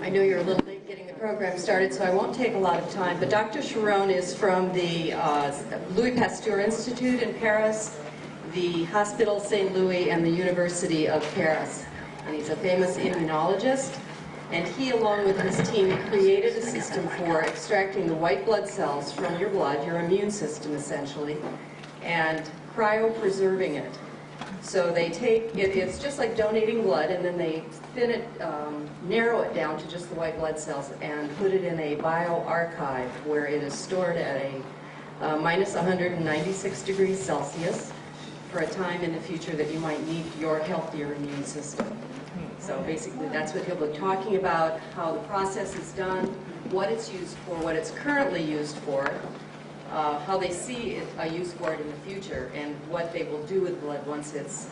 I know you're a little late getting the program started, so I won't take a lot of time, but Dr. Sharon is from the Louis Pasteur Institute in Paris, the Hospital St. Louis, and the University of Paris. And he's a famous immunologist, and he, along with his team, created a system for extracting the white blood cells from your blood, your immune system essentially, and cryopreserving it. So they take it, it's just like donating blood, and then they thin it, narrow it down to just the white blood cells and put it in a bioarchive where it is stored at a minus 196 degrees Celsius for a time in the future that you might need your healthier immune system. So basically that's what he'll be talking about, how the process is done, what it's used for, what it's currently used for, how they see a use for it in the future, and what they will do with blood once it's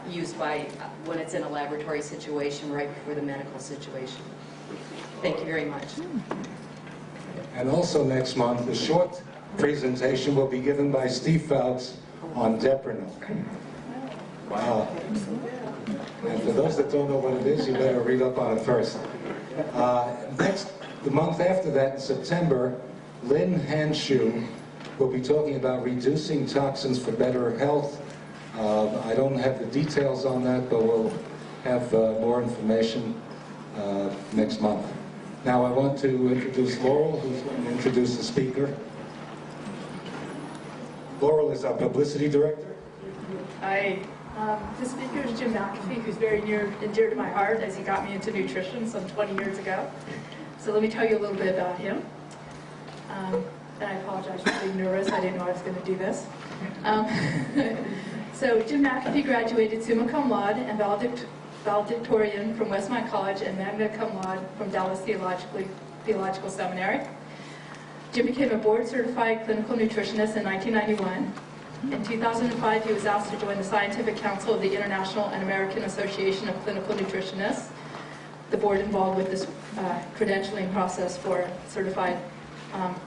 used when it's in a laboratory situation right before the medical situation. Thank you very much. And also next month, a short presentation will be given by Steve Phelps on Deprenyl. Wow. And for those that don't know what it is, you better read up on it first. The month after that, in September, Lynn Hanshu will be talking about reducing toxins for better health. I don't have the details on that, but we'll have more information next month. Now I want to introduce Laurel, who's going to introduce the speaker. Laurel is our publicity director. Hi. The speaker is Jim McAffee, who's very near and dear to my heart as he got me into nutrition some 20 years ago. So let me tell you a little bit about him. And I apologize for being nervous. I didn't know I was going to do this. So Jim McAfee graduated summa cum laude and valedictorian from Westmont College and magna cum laude from Dallas Theological Seminary. Jim became a board-certified clinical nutritionist in 1991. In 2005, he was asked to join the Scientific Council of the International and American Association of Clinical Nutritionists, the board involved with this credentialing process for certified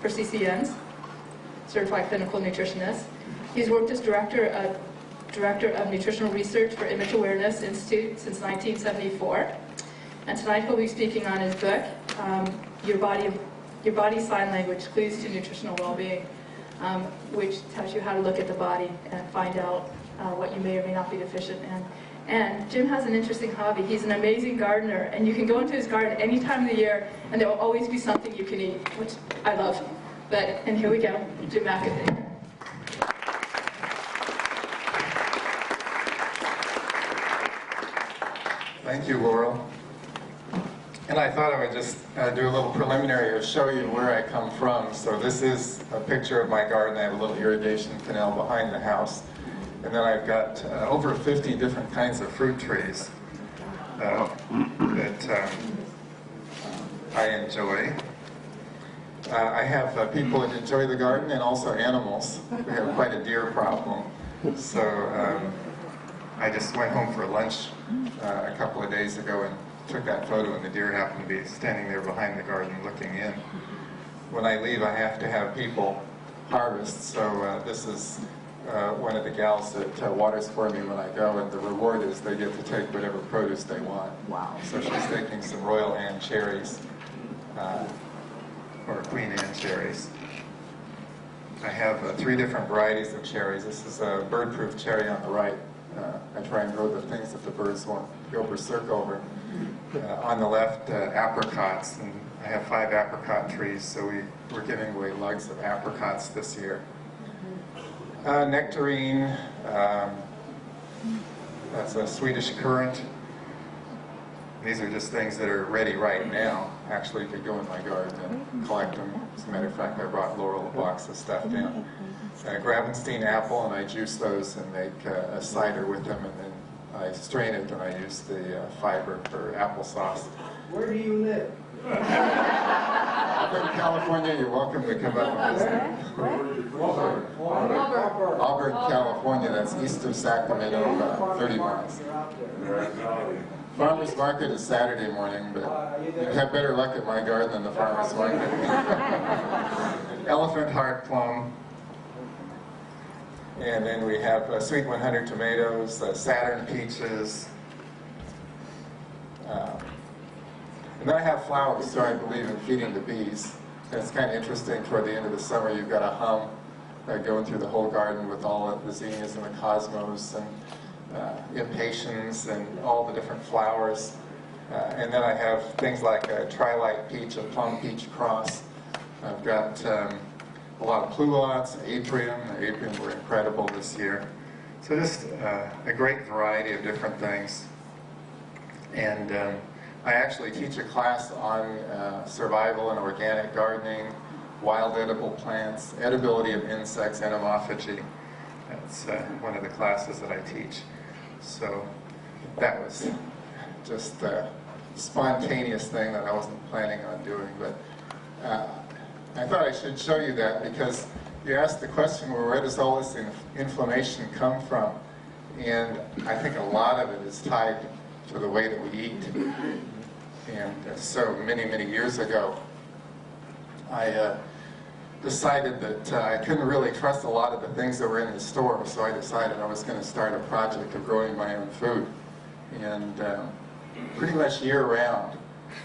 for CCNs, Certified Clinical Nutritionists. He's worked as Director of Nutritional Research for Image Awareness Institute since 1974. And tonight he'll be speaking on his book, Your Body Sign Language, Clues to Nutritional Well-Being, which tells you how to look at the body and find out what you may or may not be deficient in. And Jim has an interesting hobby. He's an amazing gardener, and you can go into his garden any time of the year, and there will always be something you can eat, which I love. And here we go, Jim McAfee. Thank you, Laurel. And I thought I would just do a little preliminary to show you where I come from. So this is a picture of my garden. I have a little irrigation canal behind the house. And then I've got over 50 different kinds of fruit trees that I enjoy. I have people that enjoy the garden and also animals. We have quite a deer problem. So I just went home for lunch a couple of days ago and took that photo, and the deer happened to be standing there behind the garden looking in. When I leave, I have to have people harvest. So this is one of the gals that waters for me when I go, and the reward is they get to take whatever produce they want. Wow. So she's taking some Royal Anne cherries, or Queen Anne cherries. I have 3 different varieties of cherries. This is a bird-proof cherry on the right. I try and grow the things that the birds won't go berserk over. On the left, apricots, and I have 5 apricot trees, so we're giving away lugs of apricots this year. Nectarine, that's a Swedish currant. These are just things that are ready right now. Actually, you could go in my garden and collect them. As a matter of fact, I brought Laurel a box of stuff in. Gravenstein apple, and I juice those and make a cider with them, and then I strain it and I use the fiber for applesauce. Where do you live? Auburn, California. You're welcome to come up and visit. Auburn, California. That's east of Sacramento, about 30 miles. Farmer's market is Saturday morning, but you'd have better luck at my garden than the farmer's market. Elephant heart plum. And then we have sweet 100 tomatoes, Saturn peaches. And then I have flowers, so I believe in feeding the bees. And it's kind of interesting, toward the end of the summer, you've got a hum going through the whole garden with all of the zinnias and the cosmos and impatiens and all the different flowers. And then I have things like a trilite peach, a plum peach cross. I've got a lot of pluots, atrium. The atrium were incredible this year. So just a great variety of different things. And I actually teach a class on survival and organic gardening, wild edible plants, edibility of insects, entomophagy. That's one of the classes that I teach. So that was just a spontaneous thing that I wasn't planning on doing. But I thought I should show you that because you asked the question, well, where does all this inflammation come from? And I think a lot of it is tied to the way that we eat. And so many, many years ago, I decided that I couldn't really trust a lot of the things that were in the store, so I decided I was going to start a project of growing my own food. And pretty much year-round,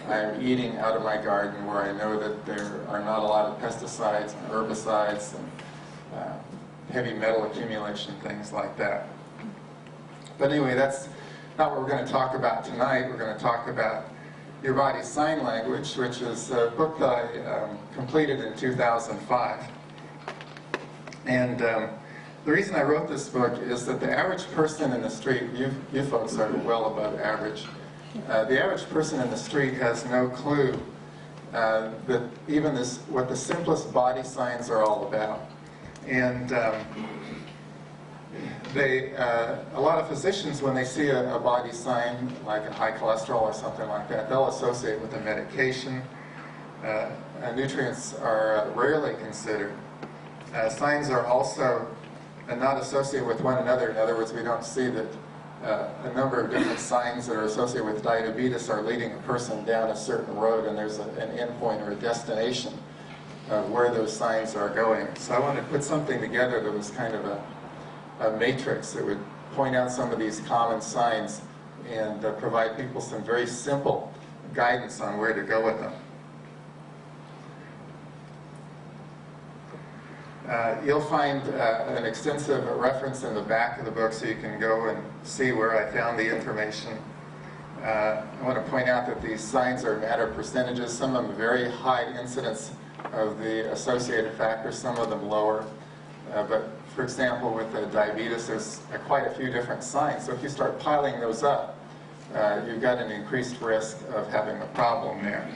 I'm eating out of my garden where I know that there are not a lot of pesticides and herbicides and heavy metal accumulation, things like that. But anyway, that's not what we're going to talk about tonight. We're going to talk about Your Body's Sign Language, which is a book that I completed in 2005. And the reason I wrote this book is that the average person in the street, you folks are well above average, the average person in the street has no clue that even what the simplest body signs are all about. And a lot of physicians, when they see a body sign, like a high cholesterol or something like that, they'll associate with a medication. Nutrients are rarely considered. Signs are also not associated with one another. In other words, we don't see that a number of different signs that are associated with diabetes are leading a person down a certain road, and there's an endpoint or a destination where those signs are going. So I wanted to put something together that was kind of a matrix that would point out some of these common signs and provide people some very simple guidance on where to go with them. You'll find an extensive reference in the back of the book so you can go and see where I found the information. I want to point out that these signs are a matter of percentages, some of them very high incidence of the associated factors, some of them lower. But for example, with diabetes, there's quite a few different signs. So if you start piling those up, you've got an increased risk of having a problem there.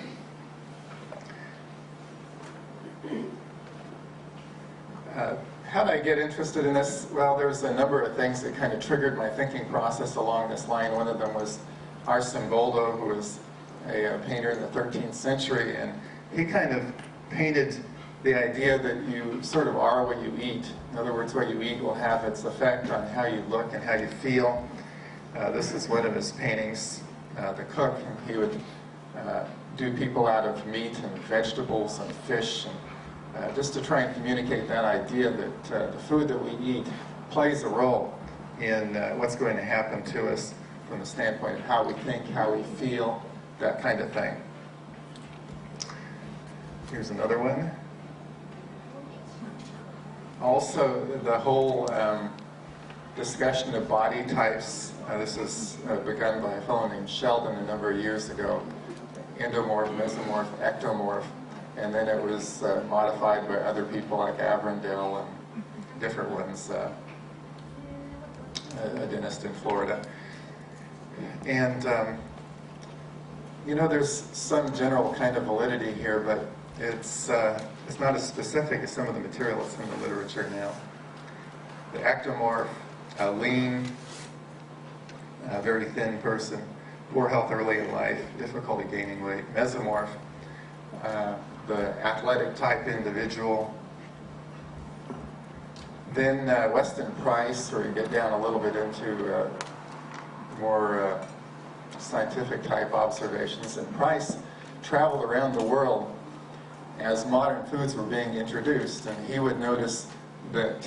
How did I get interested in this? Well, there's a number of things that kind of triggered my thinking process along this line. One of them was Arcimboldo, who was a painter in the 13th century, and he kind of painted the idea that you sort of are what you eat. In other words, what you eat will have its effect on how you look and how you feel. This is one of his paintings, The Cook. And he would do people out of meat and vegetables and fish, and just to try and communicate that idea that the food that we eat plays a role in what's going to happen to us from the standpoint of how we think, how we feel, that kind of thing. Here's another one. Also, the whole discussion of body types, this was begun by a fellow named Sheldon a number of years ago. Endomorph, mesomorph, ectomorph, and then it was modified by other people like Avrendell and different ones, a dentist in Florida. And, you know, there's some general kind of validity here, but it's not as specific as some of the material that's in the literature now. The ectomorph, lean, very thin person, poor health early in life, difficulty gaining weight. Mesomorph, the athletic type individual. Then Weston Price, where you get down a little bit into more scientific type observations. And Price traveled around the world as modern foods were being introduced, and he would notice that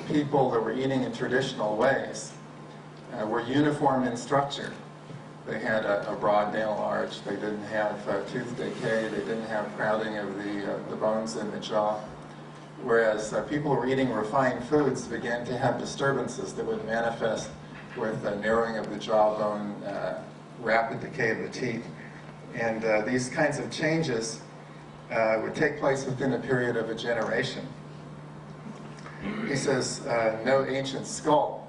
people that were eating in traditional ways were uniform in structure. They had a broad dental arch. They didn't have tooth decay. They didn't have crowding of the bones in the jaw. Whereas people who were eating refined foods began to have disturbances that would manifest with narrowing of the jawbone, rapid decay of the teeth. And these kinds of changes would take place within a period of a generation. He says no ancient skull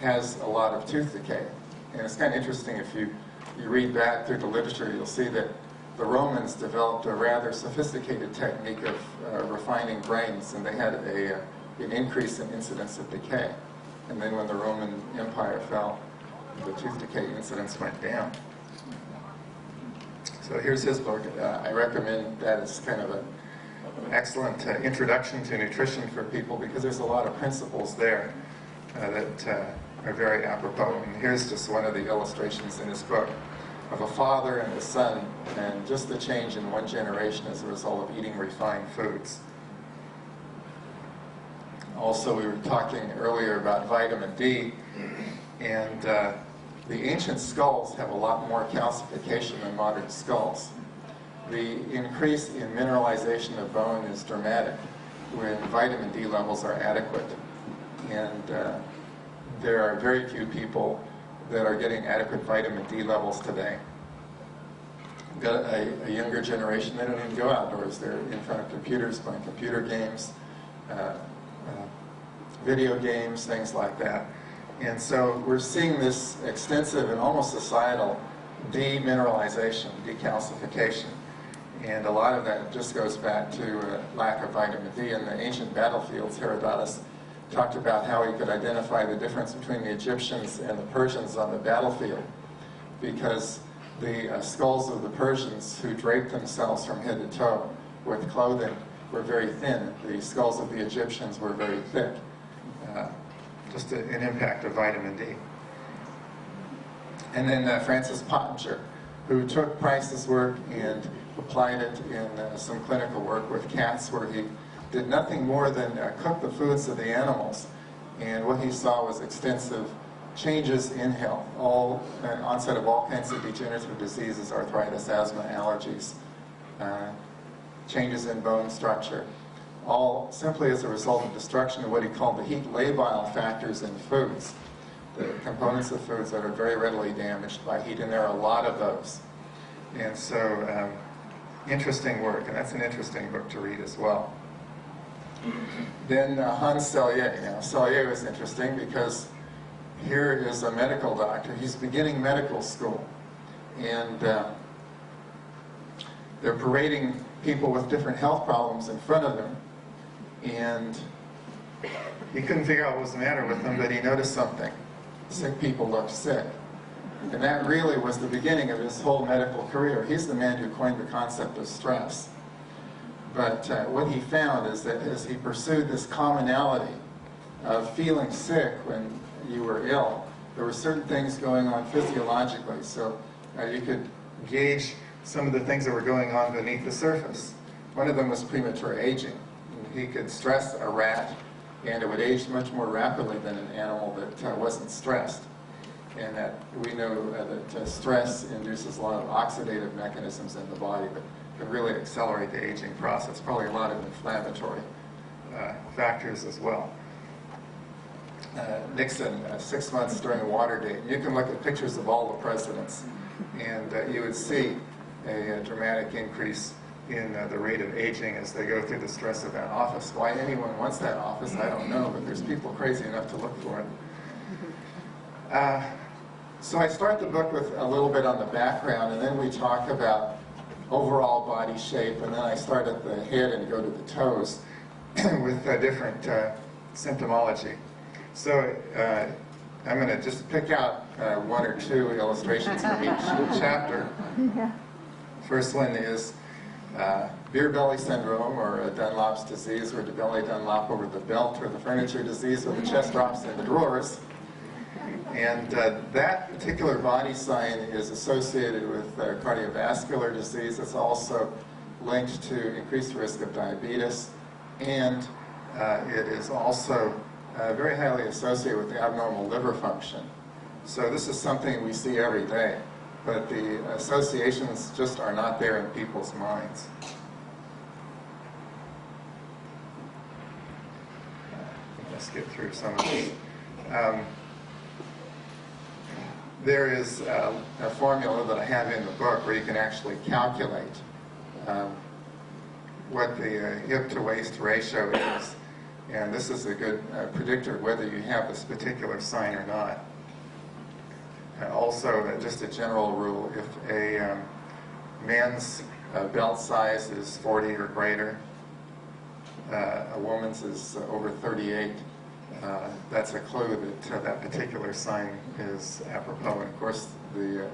has a lot of tooth decay. And it's kind of interesting, if you read back through the literature, you'll see that the Romans developed a rather sophisticated technique of refining brains, and they had an increase in incidence of decay. And then when the Roman Empire fell, the tooth decay incidence went down. So here's his book. I recommend that as kind of an excellent introduction to nutrition for people, because there's a lot of principles there that are very apropos. And here's just one of the illustrations in his book of a father and a son, and just the change in one generation as a result of eating refined foods. Also, we were talking earlier about vitamin D, and the ancient skulls have a lot more calcification than modern skulls. The increase in mineralization of bone is dramatic when vitamin D levels are adequate. And there are very few people that are getting adequate vitamin D levels today. We've got a younger generation, they don't even go outdoors. They're in front of computers, playing computer games, video games, things like that. And so we're seeing this extensive and almost societal demineralization, decalcification. And a lot of that just goes back to lack of vitamin D. In the ancient battlefields, Herodotus talked about how he could identify the difference between the Egyptians and the Persians on the battlefield, because the skulls of the Persians, who draped themselves from head to toe with clothing, were very thin. The skulls of the Egyptians were very thick. Just an impact of vitamin D. And then Francis Pottinger, who took Price's work and applied it in some clinical work with cats, where he did nothing more than cook the foods of the animals. And what he saw was extensive changes in health, onset of all kinds of degenerative diseases, arthritis, asthma, allergies, changes in bone structure, all simply as a result of destruction of what he called the heat labile factors in foods, the components of foods that are very readily damaged by heat, and there are a lot of those. And so, interesting work, and that's an interesting book to read as well. Then Hans Selye. Now, Selye was interesting because here is a medical doctor. He's beginning medical school, and they're parading people with different health problems in front of him, and he couldn't figure out what was the matter with them, but he noticed something. Sick people looked sick. And that really was the beginning of his whole medical career. He's the man who coined the concept of stress. But what he found is that as he pursued this commonality of feeling sick when you were ill, there were certain things going on physiologically. So you could gauge some of the things that were going on beneath the surface. One of them was premature aging. He could stress a rat, and it would age much more rapidly than an animal that wasn't stressed. And that we know that stress induces a lot of oxidative mechanisms in the body that can really accelerate the aging process, probably a lot of inflammatory factors as well. Nixon, 6 months during Watergate. You can look at pictures of all the presidents, and you would see a dramatic increase in the rate of aging as they go through the stress of that office. Why anyone wants that office, I don't know, but there's people crazy enough to look for it. So I start the book with a little bit on the background, and then we talk about overall body shape, and then I start at the head and go to the toes with different symptomology. So I'm going to just pick out one or two illustrations from each chapter. First one is beer belly syndrome, or Dunlop's disease, where the belly Dunlop over the belt, or the furniture disease, where the chest drops in the drawers. And that particular body sign is associated with cardiovascular disease. It's also linked to increased risk of diabetes, and it is also very highly associated with the abnormal liver function. So this is something we see every day, but the associations just are not there in people's minds. Let's skip through some of this. There is a formula that I have in the book where you can actually calculate what the hip-to-waist ratio is. And this is a good predictor of whether you have this particular sign or not. Also, just a general rule, if a man's belt size is 40 or greater, a woman's is over 38, that's a clue that that particular sign is apropos. And of course, the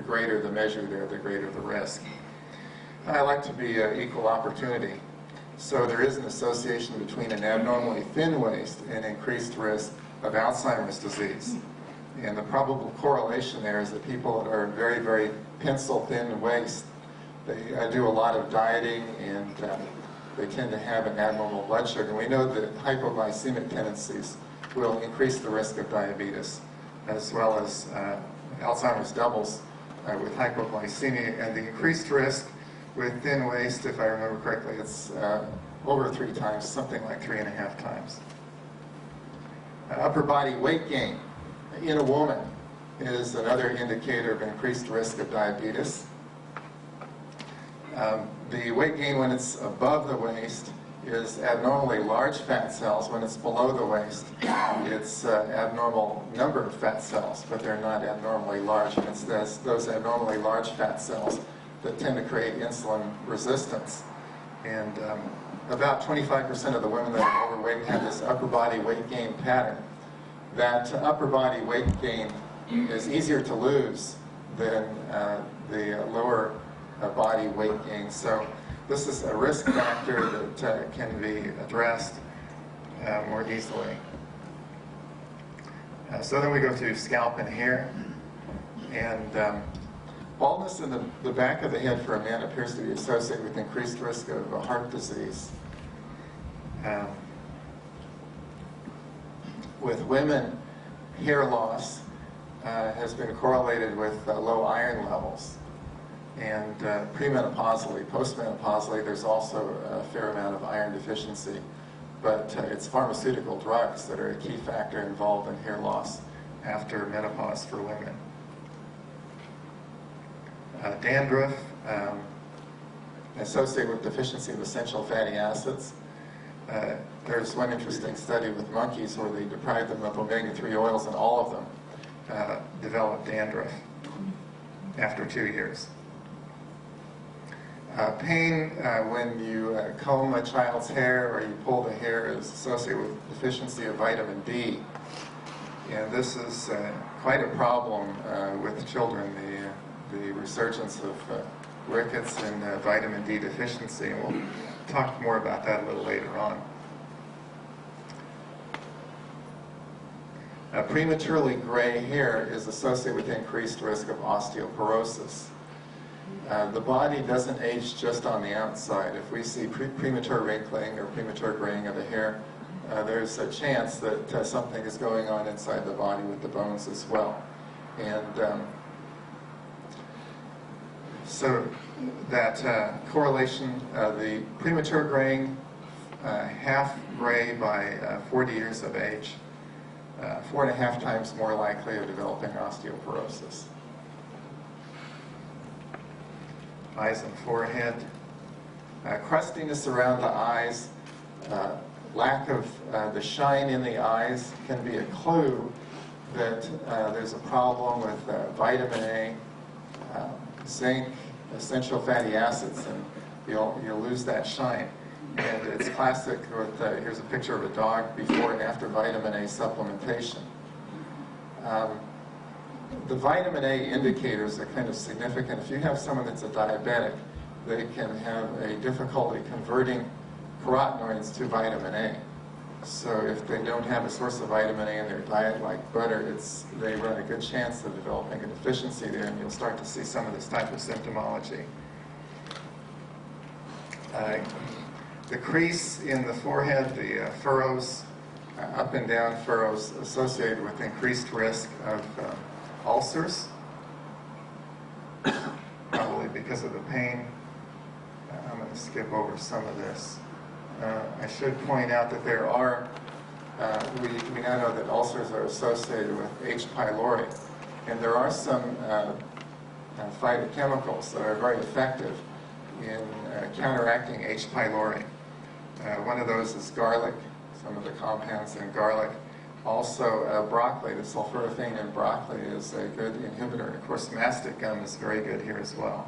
greater the measure there, the greater the risk. I like to be equal opportunity. So there is an association between an abnormally thin waist and increased risk of Alzheimer's disease. And the probable correlation there is that people that are very, very pencil-thin waist, they do a lot of dieting and they tend to have an abnormal blood sugar. And we know that hypoglycemic tendencies will increase the risk of diabetes, as well as Alzheimer's doubles with hypoglycemia. And the increased risk with thin waist, if I remember correctly, it's over 3 times, something like 3.5 times. Upper body weight gain in a woman is another indicator of increased risk of diabetes. The weight gain when it's above the waist is abnormally large fat cells. When it's below the waist, it's abnormal number of fat cells, but they're not abnormally large. And it's those abnormally large fat cells that tend to create insulin resistance. And about 25% of the women that are overweight have this upper body weight gain pattern. That upper body weight gain is easier to lose than the lower body weight gain. So this is a risk factor that can be addressed more easily. So then we go to scalp and hair. And baldness in the back of the head for a man appears to be associated with increased risk of heart disease. With women, hair loss has been correlated with low iron levels. And premenopausally, postmenopausally, there's also a fair amount of iron deficiency. But it's pharmaceutical drugs that are a key factor involved in hair loss after menopause for women. Dandruff, associated with deficiency of essential fatty acids. There's one interesting study with monkeys where they deprived them of omega-3 oils, and all of them developed dandruff after 2 years. Pain when you comb a child's hair or you pull the hair is associated with deficiency of vitamin D. And this is quite a problem with children, the resurgence of rickets and vitamin D deficiency. And we'll talk more about that a little later on. Prematurely gray hair is associated with increased risk of osteoporosis. The body doesn't age just on the outside. If we see premature wrinkling or premature graying of the hair, there's a chance that something is going on inside the body with the bones as well. And so that correlation, the premature graying, half gray by 40 years of age, 4.5 times more likely of developing osteoporosis. Eyes and forehead. Crustiness around the eyes, lack of the shine in the eyes can be a clue that there's a problem with vitamin A, zinc, essential fatty acids, and you'll lose that shine. And it's classic with, here's a picture of a dog before and after vitamin A supplementation. The vitamin A indicators are kind of significant. If you have someone that's a diabetic, they can have a difficulty converting carotenoids to vitamin A. So if they don't have a source of vitamin A in their diet, like butter, they run a good chance of developing a deficiency there, and you'll start to see some of this type of symptomology. The crease in the forehead, the furrows, up and down furrows associated with increased risk of ulcers, probably because of the pain. I'm going to skip over some of this. I should point out that there are, we now know that ulcers are associated with H. pylori, and there are some phytochemicals that are very effective in counteracting H. pylori. One of those is garlic, some of the compounds in garlic. Also, broccoli, the sulforaphane in broccoli is a good inhibitor. And of course, mastic gum is very good here as well.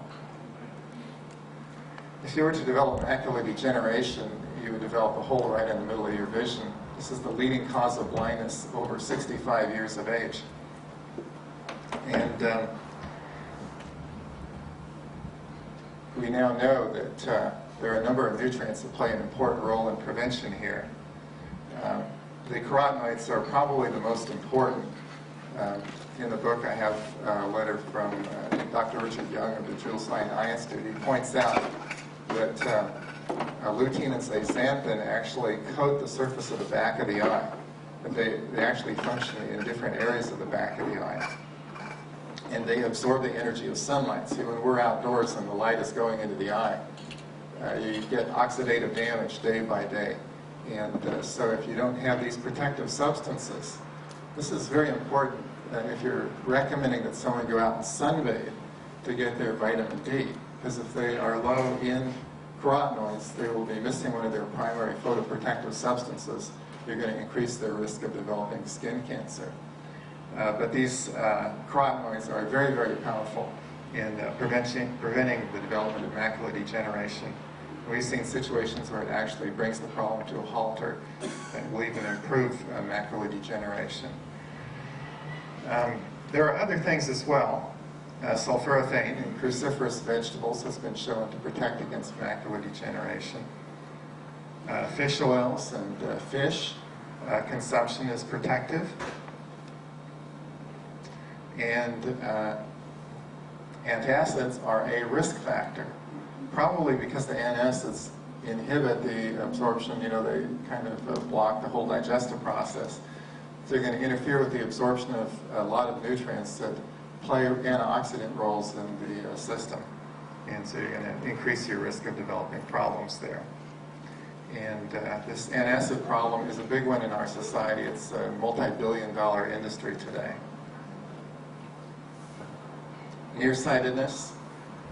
If you were to develop macular degeneration, you would develop a hole right in the middle of your vision. This is the leading cause of blindness over 65 years of age. And we now know that there are a number of nutrients that play an important role in prevention here. The carotenoids are probably the most important. In the book, I have a letter from Dr. Richard Young of the Jules Stein Eye Institute. He points out that lutein and zeaxanthin actually coat the surface of the back of the eye. But they actually function in different areas of the back of the eye. And they absorb the energy of sunlight. See, when we're outdoors and the light is going into the eye, you get oxidative damage day by day. And so if you don't have these protective substances, this is very important if you're recommending that someone go out and sunbathe to get their vitamin D. Because if they are low in carotenoids, they will be missing one of their primary photoprotective substances. You're going to increase their risk of developing skin cancer. But these carotenoids are very, very powerful in preventing the development of macular degeneration. We've seen situations where it actually brings the problem to a halt or will even improve macular degeneration. There are other things as well. Sulforaphane in cruciferous vegetables has been shown to protect against macular degeneration. Fish oils and fish consumption is protective. And antacids are a risk factor, probably because the antacids inhibit the absorption, they kind of block the whole digestive process. So they're going to interfere with the absorption of a lot of nutrients that play antioxidant roles in the system. And so you're going to increase your risk of developing problems there. And this antacid problem is a big one in our society. It's a multi-billion-dollar industry today. Nearsightedness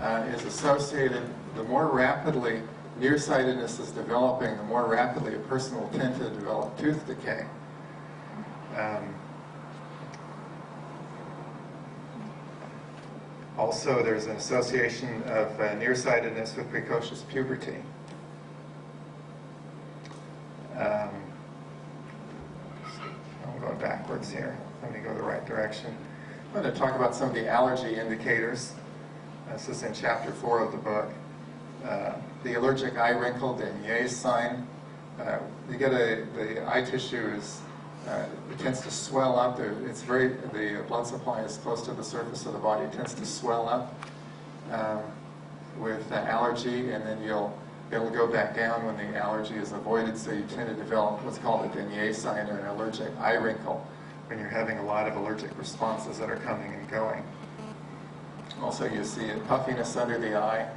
is associated, the more rapidly nearsightedness is developing, the more rapidly a person will tend to develop tooth decay. Also, there's an association of nearsightedness with precocious puberty. I'm going backwards here. Let me go the right direction. I'm going to talk about some of the allergy indicators. This is in chapter 4 of the book. The allergic eye wrinkle, the Nier sign. You get the eye tissue it tends to swell up. The blood supply is close to the surface of the body. It tends to swell up with allergy, and then it'll go back down when the allergy is avoided. So you tend to develop what's called a Denier sign, or an allergic eye wrinkle, when you're having a lot of allergic responses that are coming and going. Also, you see puffiness under the eye.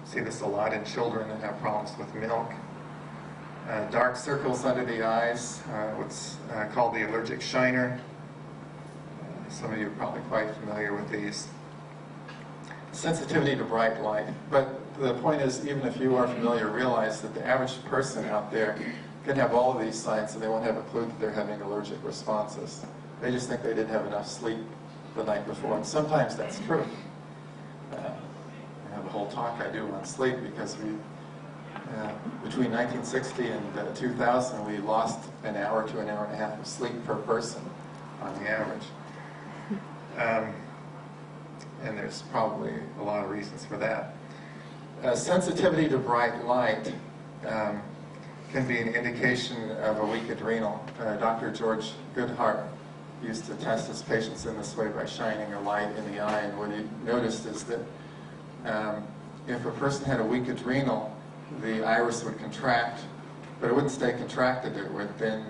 See this a lot in children that have problems with milk. Dark circles under the eyes, what's called the allergic shiner. Some of you are probably quite familiar with these. Sensitivity to bright light. But the point is, even if you are familiar, realize that the average person out there can have all of these signs and they won't have a clue that they're having allergic responses. They just think they didn't have enough sleep the night before, and sometimes that's true. I have a whole talk I do on sleep because between 1960 and 2000, we lost an hour to an hour and a half of sleep per person on the average. And there's probably a lot of reasons for that. Sensitivity to bright light can be an indication of a weak adrenal. Dr. George Goodhart used to test his patients in this way by shining a light in the eye, and what he noticed is that if a person had a weak adrenal, the iris would contract but it wouldn't stay contracted. It would then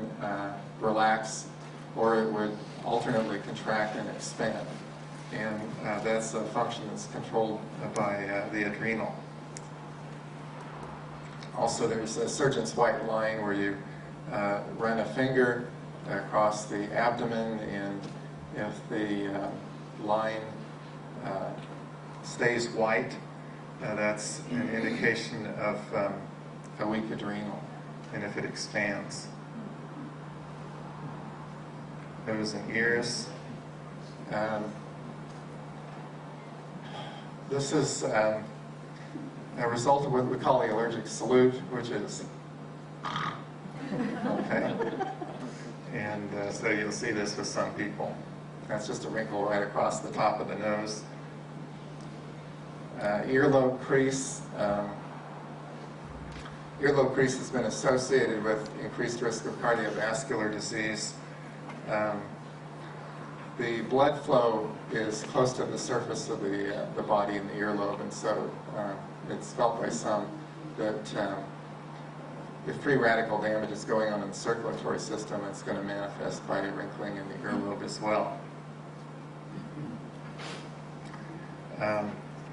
relax, or it would alternately contract and expand. And that's a function that's controlled by the adrenal. Also, there's a surgeon's white line where you run a finger across the abdomen, and if the line stays white, that's an indication of a weak adrenal, and if it expands. Nose and ears. This is a result of what we call the allergic salute, which is okay. And so you'll see this with some people. That's just a wrinkle right across the top of the nose. Earlobe crease. Earlobe crease has been associated with increased risk of cardiovascular disease. The blood flow is close to the surface of the body in the earlobe, and so it's felt by some that if free radical damage is going on in the circulatory system, it's going to manifest by a wrinkling in the earlobe as well.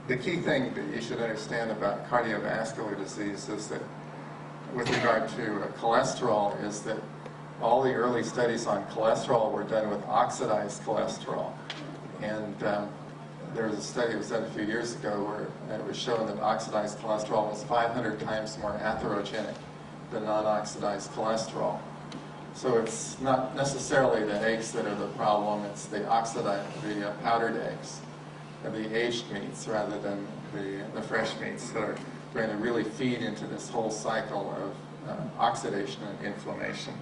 The key thing that you should understand about cardiovascular disease is that with regard to cholesterol is that all the early studies on cholesterol were done with oxidized cholesterol. And there was a study that was done a few years ago where it was shown that oxidized cholesterol was 500 times more atherogenic than non-oxidized cholesterol. So it's not necessarily the eggs that are the problem, it's the powdered eggs, the aged meats rather than the fresh meats that are going to really feed into this whole cycle of oxidation and inflammation.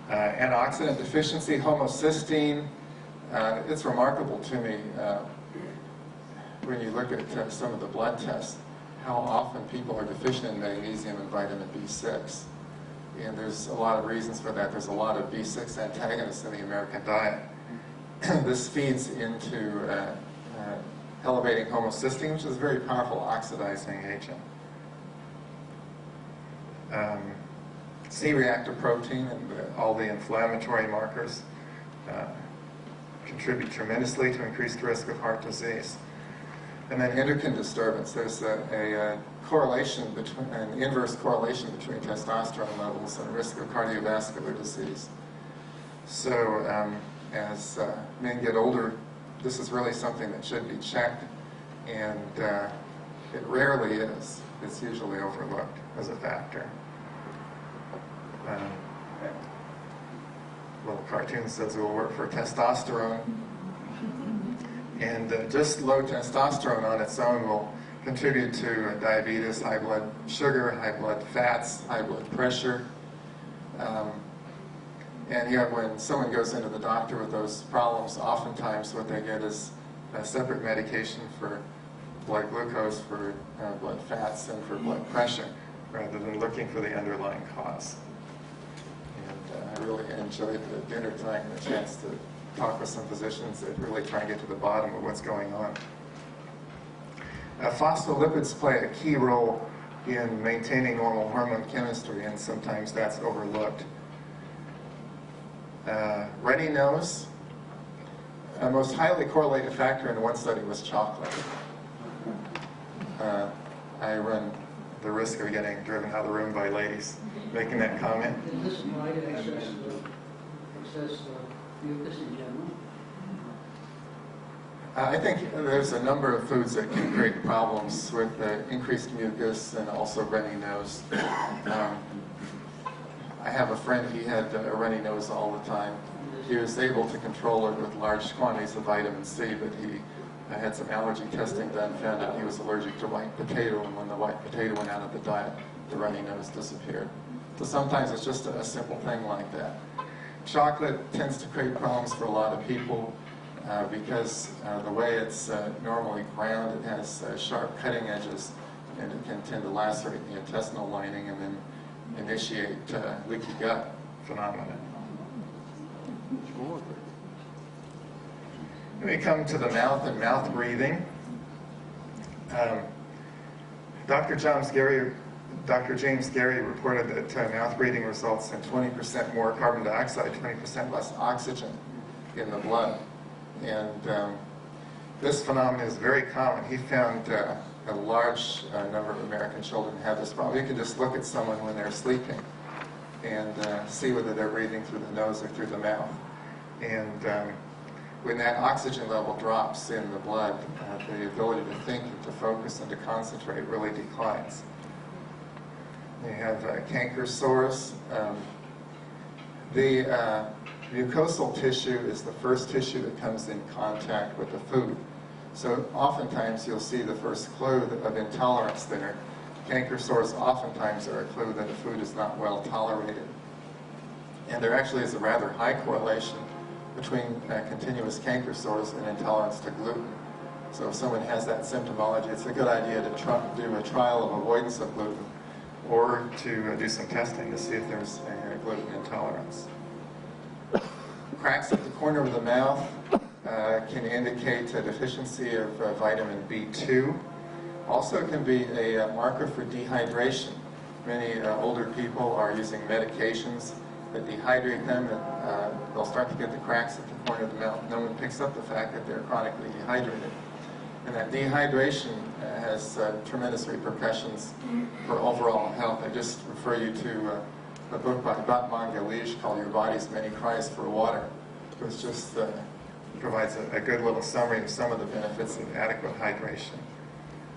Antioxidant deficiency, homocysteine. It's remarkable to me when you look at some of the blood tests how often people are deficient in magnesium and vitamin B6. And there's a lot of reasons for that. There's a lot of B6 antagonists in the American diet. This feeds into elevating homocysteine, which is a very powerful oxidizing agent. C-reactive protein and all the inflammatory markers contribute tremendously to increased risk of heart disease. And then endocrine disturbance. There's a correlation between, an inverse correlation between testosterone levels and risk of cardiovascular disease. So as men get older, this is really something that should be checked, and it rarely is. It's usually overlooked as a factor. Little cartoon says it will work for testosterone. And just low testosterone on its own will contribute to diabetes, high blood sugar, high blood fats, high blood pressure. And yet when someone goes into the doctor with those problems, oftentimes what they get is a separate medication for blood glucose, for blood fats, and for blood pressure, rather than looking for the underlying cause. I really enjoyed the dinner time and the chance to talk with some physicians that really try and get to the bottom of what's going on. Phospholipids play a key role in maintaining normal hormone chemistry, and sometimes that's overlooked. Runny nose. The most highly correlated factor in one study was chocolate. I run the risk of getting driven out of the room by ladies making that comment. Is this why excess mucus in general? I think there's a number of foods that can create problems with increased mucus and also runny nose. I have a friend, he had a runny nose all the time. He was able to control it with large quantities of vitamin C, but he had some allergy testing done, found out he was allergic to white potato, and when the white potato went out of the diet, the runny nose disappeared. So sometimes it's just a simple thing like that. Chocolate tends to create problems for a lot of people because the way it's normally ground, it has sharp cutting edges, and it can tend to lacerate the intestinal lining and then initiate leaky gut phenomena. When we come to the mouth and mouth breathing, Dr. John Dr. James Gary reported that mouth breathing results in 20% more carbon dioxide, 20% less oxygen in the blood. And this phenomenon is very common. He found a large number of American children have this problem. You can just look at someone when they're sleeping and see whether they're breathing through the nose or through the mouth. And when that oxygen level drops in the blood, the ability to think and to focus and to concentrate really declines. You have canker sores. The mucosal tissue is the first tissue that comes in contact with the food. So oftentimes you'll see the first clue of intolerance there. Canker sores oftentimes are a clue that the food is not well tolerated. And there actually is a rather high correlation between continuous canker sores and intolerance to gluten. So if someone has that symptomology, it's a good idea to do a trial of avoidance of gluten or to do some testing to see if there's a gluten intolerance. Cracks at the corner of the mouth can indicate a deficiency of vitamin B2. Also can be a marker for dehydration. Many older people are using medications that dehydrate them, and they'll start to get the cracks at the corner of the mouth. No one picks up the fact that they're chronically dehydrated. And that dehydration has tremendous repercussions for overall health. I just refer you to a book by Batman Galish called Your Body's Many Cries for Water, which just provides a good little summary of some of the benefits of adequate hydration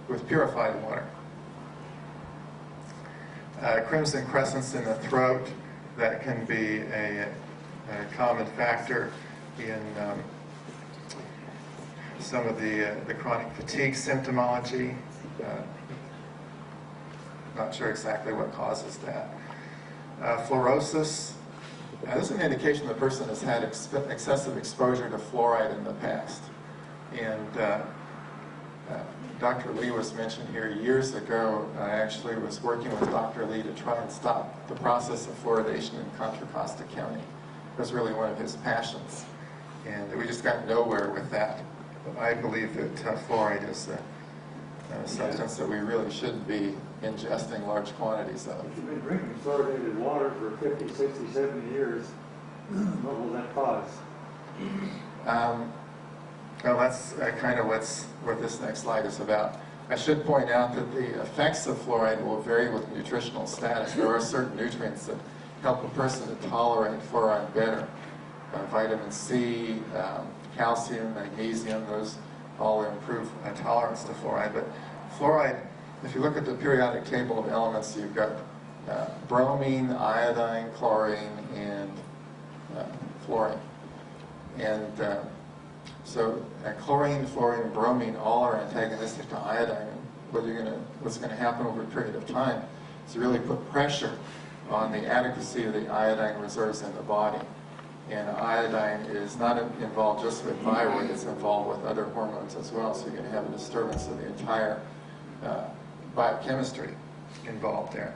with purified water. Crimson crescents in the throat, that can be a common factor in some of the chronic fatigue symptomology. Not sure exactly what causes that. Fluorosis. This is an indication the person has had excessive exposure to fluoride in the past. And Dr. Lee was mentioned here years ago. I actually was working with Dr. Lee to try and stop the process of fluoridation in Contra Costa County. It was really one of his passions. And we just got nowhere with that. But I believe that fluoride is a substance that we really shouldn't be ingesting large quantities of. If you've been drinking fluoridated water for 50, 60, 70 years, what will that cause? Well, that's kind of what this next slide is about. I should point out that the effects of fluoride will vary with nutritional status. There are certain nutrients that help a person to tolerate fluoride better. Vitamin C, calcium, magnesium, those all improve tolerance to fluoride. But fluoride, if you look at the periodic table of elements, you've got bromine, iodine, chlorine, and fluorine. And so chlorine, fluorine, and bromine all are antagonistic to iodine. And what's going to happen over a period of time is really put pressure on the adequacy of the iodine reserves in the body. And iodine is not involved just with thyroid, it's involved with other hormones as well. So you're going to have a disturbance of the entire biochemistry involved there.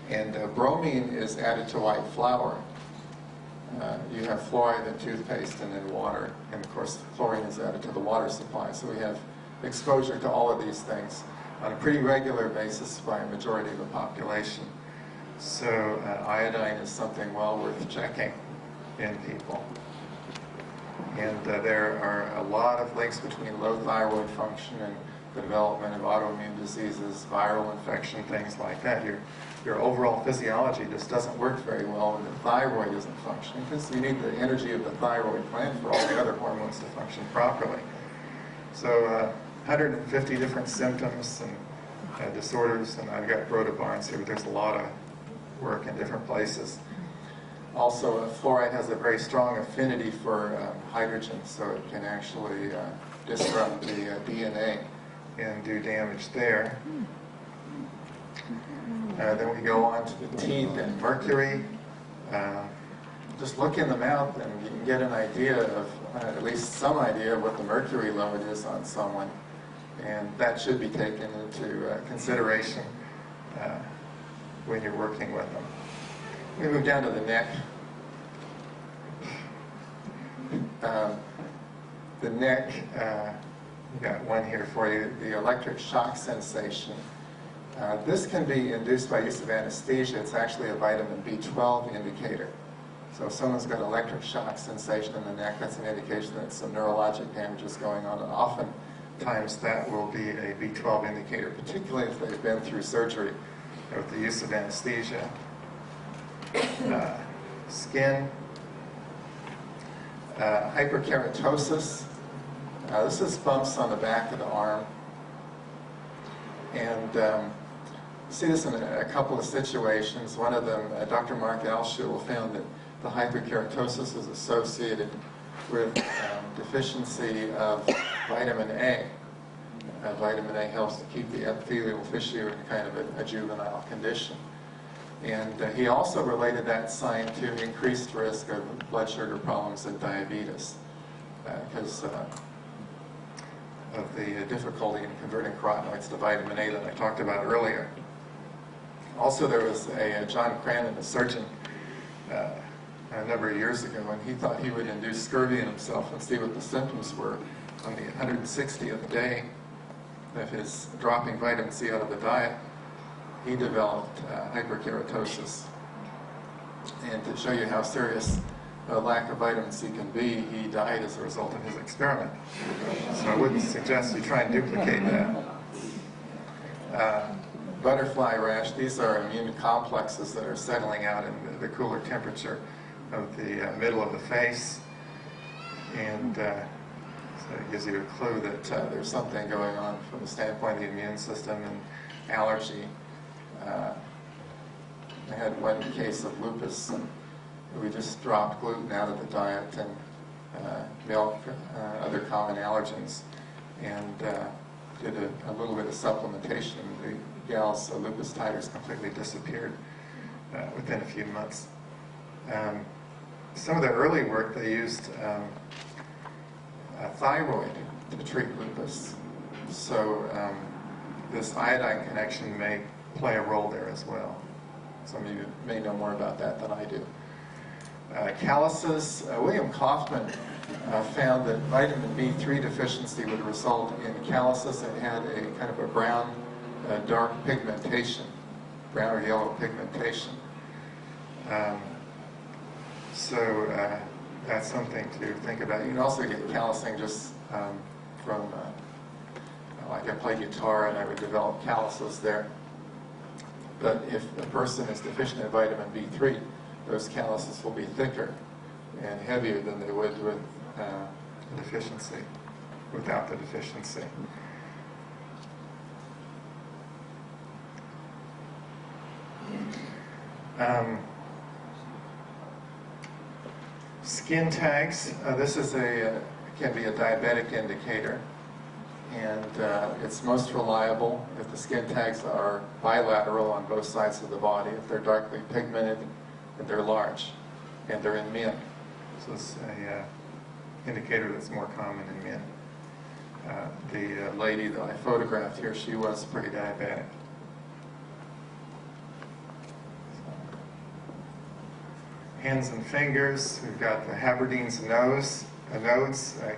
And bromine is added to white flour. You have fluoride in toothpaste and in water, and of course chlorine is added to the water supply. So we have exposure to all of these things on a pretty regular basis by a majority of the population. So iodine is something well worth checking in people. And there are a lot of links between low thyroid function and the development of autoimmune diseases, viral infection, things like that. Your overall physiology just doesn't work very well when the thyroid isn't functioning, because you need the energy of the thyroid gland for all the other hormones to function properly. So 150 different symptoms and disorders, and I've got Rhoda Barnes here, but there's a lot of work in different places. Also, fluoride has a very strong affinity for hydrogen, so it can actually disrupt the DNA and do damage there. Then we go on to the teeth and mercury. Just look in the mouth and you can get an idea of, at least some idea of what the mercury load is on someone. And that should be taken into consideration when you're working with them. We move down to the neck. The neck, we've got one here for you, the electric shock sensation. This can be induced by use of anesthesia. It's actually a vitamin B12 indicator. So if someone's got electric shock sensation in the neck, that's an indication that some neurologic damage is going on. And oftentimes that will be a B12 indicator, particularly if they've been through surgery with the use of anesthesia. Skin, hyperkeratosis. This is bumps on the back of the arm. And see this in a couple of situations. One of them, Dr. Mark Alto found that the hyperkeratosis is associated with deficiency of vitamin A. Vitamin A helps to keep the epithelial tissue in kind of a juvenile condition. And he also related that sign to increased risk of blood sugar problems and diabetes because of the difficulty in converting carotenoids to vitamin A that I talked about earlier. Also, there was a John Cranon, a surgeon, a number of years ago, and he thought he would induce scurvy in himself and see what the symptoms were on the 160th day of his dropping vitamin C out of the diet. He developed hyperkeratosis. And to show you how serious a lack of vitamin C can be, he died as a result of his experiment. So I wouldn't suggest you try and duplicate that. Butterfly rash, these are immune complexes that are settling out in the cooler temperature of the middle of the face. And so it gives you a clue that there's something going on from the standpoint of the immune system and allergy. I had one case of lupus. We just dropped gluten out of the diet and milk, other common allergens, and did a little bit of supplementation. The gal's lupus titers completely disappeared within a few months. Some of the early work, they used thyroid to treat lupus. So this iodine connection may play a role there as well. Some of you may know more about that than I do. Calluses. William Kaufman found that vitamin B3 deficiency would result in calluses that had a kind of a brown, dark pigmentation, brown or yellow pigmentation. So that's something to think about. You can also get callusing just from, like I play guitar and I would develop calluses there. But if a person is deficient in vitamin B3, those calluses will be thicker and heavier than they would with a deficiency, without the deficiency. Skin tags. This is can be a diabetic indicator, and it's most reliable if the skin tags are bilateral on both sides of the body, if they're darkly pigmented, and they're large, and they're in men. So it's an indicator that's more common in men. The lady that I photographed here, she was pretty diabetic. Hands and fingers, we've got the Haberdine's nodes,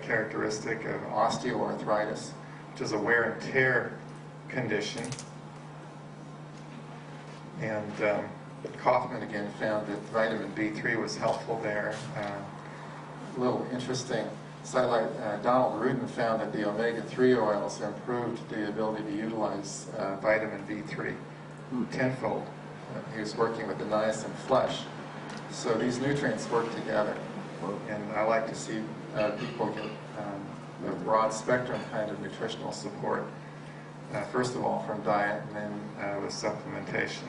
characteristic of osteoarthritis, which is a wear and tear condition. And Kaufman again found that vitamin B3 was helpful there. A little interesting sidelight, Donald Rudin found that the omega-3 oils improved the ability to utilize vitamin B3 tenfold. He was working with the niacin flesh. So these nutrients work together, and I like to see people get a broad spectrum kind of nutritional support, first of all from diet and then with supplementation.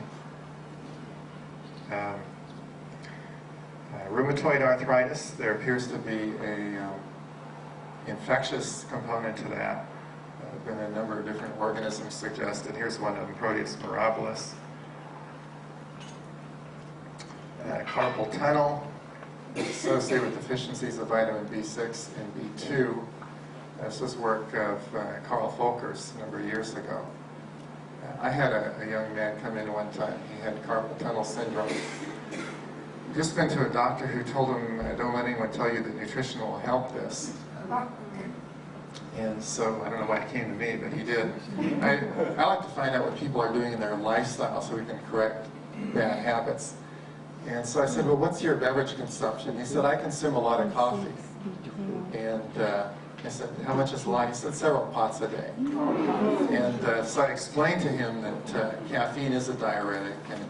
Rheumatoid arthritis, there appears to be a infectious component to that. There have been a number of different organisms suggested. Here's one of them, Proteus mirabilis. Carpal tunnel is associated with deficiencies of vitamin B6 and B2. This was work of Carl Folkers a number of years ago. I had a young man come in one time. He had carpal tunnel syndrome. Just been to a doctor who told him, don't let anyone tell you that nutrition will help this. And so I don't know why it came to me, but he did. I like to find out what people are doing in their lifestyle so we can correct bad habits. And so I said, well, what's your beverage consumption? He said, I consume a lot of coffee. And I said, how much is a lot? He said, several pots a day. And so I explained to him that caffeine is a diuretic, and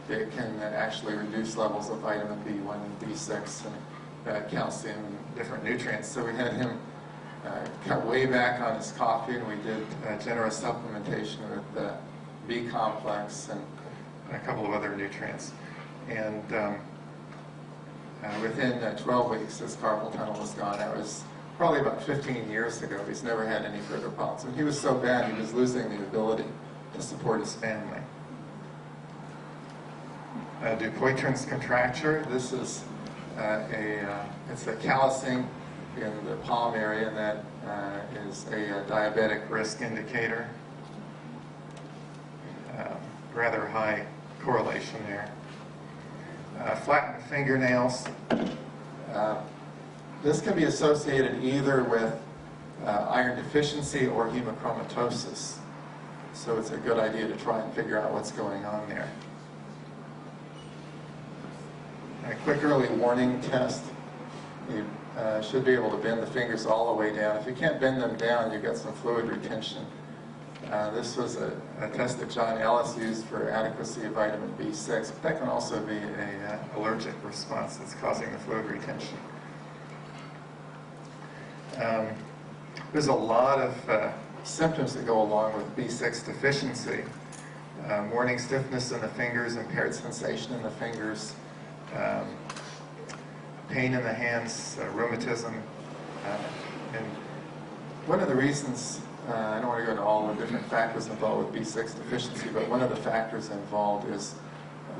it can actually reduce levels of vitamin B1 and B6 and calcium and different nutrients. So we had him cut way back on his coffee, and we did generous supplementation with B complex and a couple of other nutrients. And within 12 weeks, his carpal tunnel was gone. That was probably about 15 years ago. He's never had any further problems. And he was so bad, he was losing the ability to support his family. Dupuytren's contracture. This is it's a callousing in the palm area, and that is a diabetic risk indicator. Rather high correlation there. Flattened fingernails. This can be associated either with iron deficiency or hemochromatosis. So it's a good idea to try and figure out what's going on there. A quick early warning test. You should be able to bend the fingers all the way down. If you can't bend them down, you've got some fluid retention. This was a test that John Ellis used for adequacy of vitamin B6. But that can also be an allergic response that's causing the fluid retention. There's a lot of symptoms that go along with B6 deficiency. Morning stiffness in the fingers, impaired sensation in the fingers, pain in the hands, rheumatism. And one of the reasons, I don't want to go into all the different factors involved with B6 deficiency, but one of the factors involved is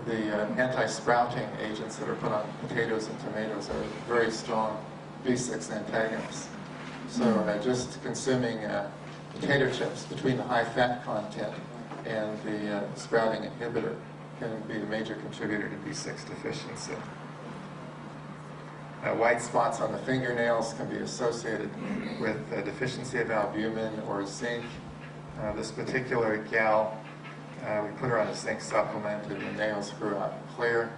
the anti-sprouting agents that are put on potatoes and tomatoes are very strong B6 antagonists. So just consuming potato chips between the high fat content and the sprouting inhibitor can be a major contributor to B6 deficiency. White spots on the fingernails can be associated with a deficiency of albumin or zinc. This particular gal, we put her on a zinc supplement and the nails grew out clear.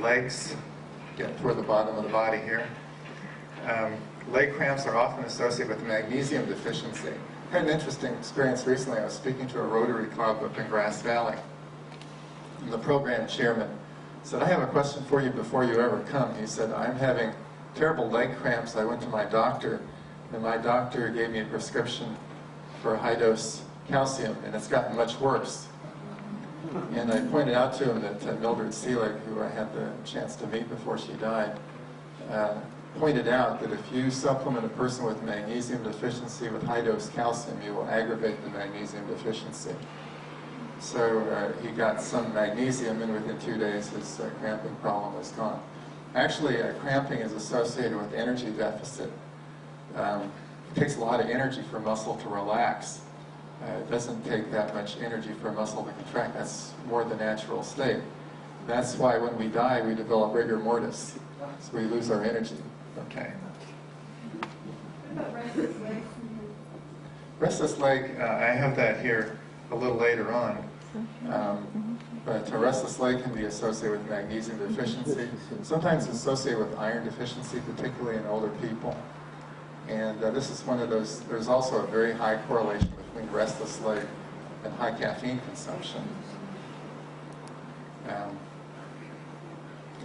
Legs, get toward the bottom of the body here. Leg cramps are often associated with magnesium deficiency. I had an interesting experience recently. I was speaking to a Rotary Club up in Grass Valley. And the program chairman said, I have a question for you before you ever come. He said, I'm having terrible leg cramps. I went to my doctor, and my doctor gave me a prescription for high-dose calcium, and it's gotten much worse. And I pointed out to him that Mildred Seelig, who I had the chance to meet before she died, pointed out that if you supplement a person with magnesium deficiency with high-dose calcium, you will aggravate the magnesium deficiency. So he got some magnesium, and within 2 days his cramping problem was gone. Actually, cramping is associated with energy deficit. It takes a lot of energy for muscle to relax. It doesn't take that much energy for a muscle to contract. That's more the natural state. That's why when we die, we develop rigor mortis. So we lose our energy. Okay. What about restless legs? Restless leg, I have that here a little later on. But a restless leg can be associated with magnesium deficiency. Sometimes it's associated with iron deficiency, particularly in older people. And this is one of those, there's also a very high correlation between restless leg and high caffeine consumption.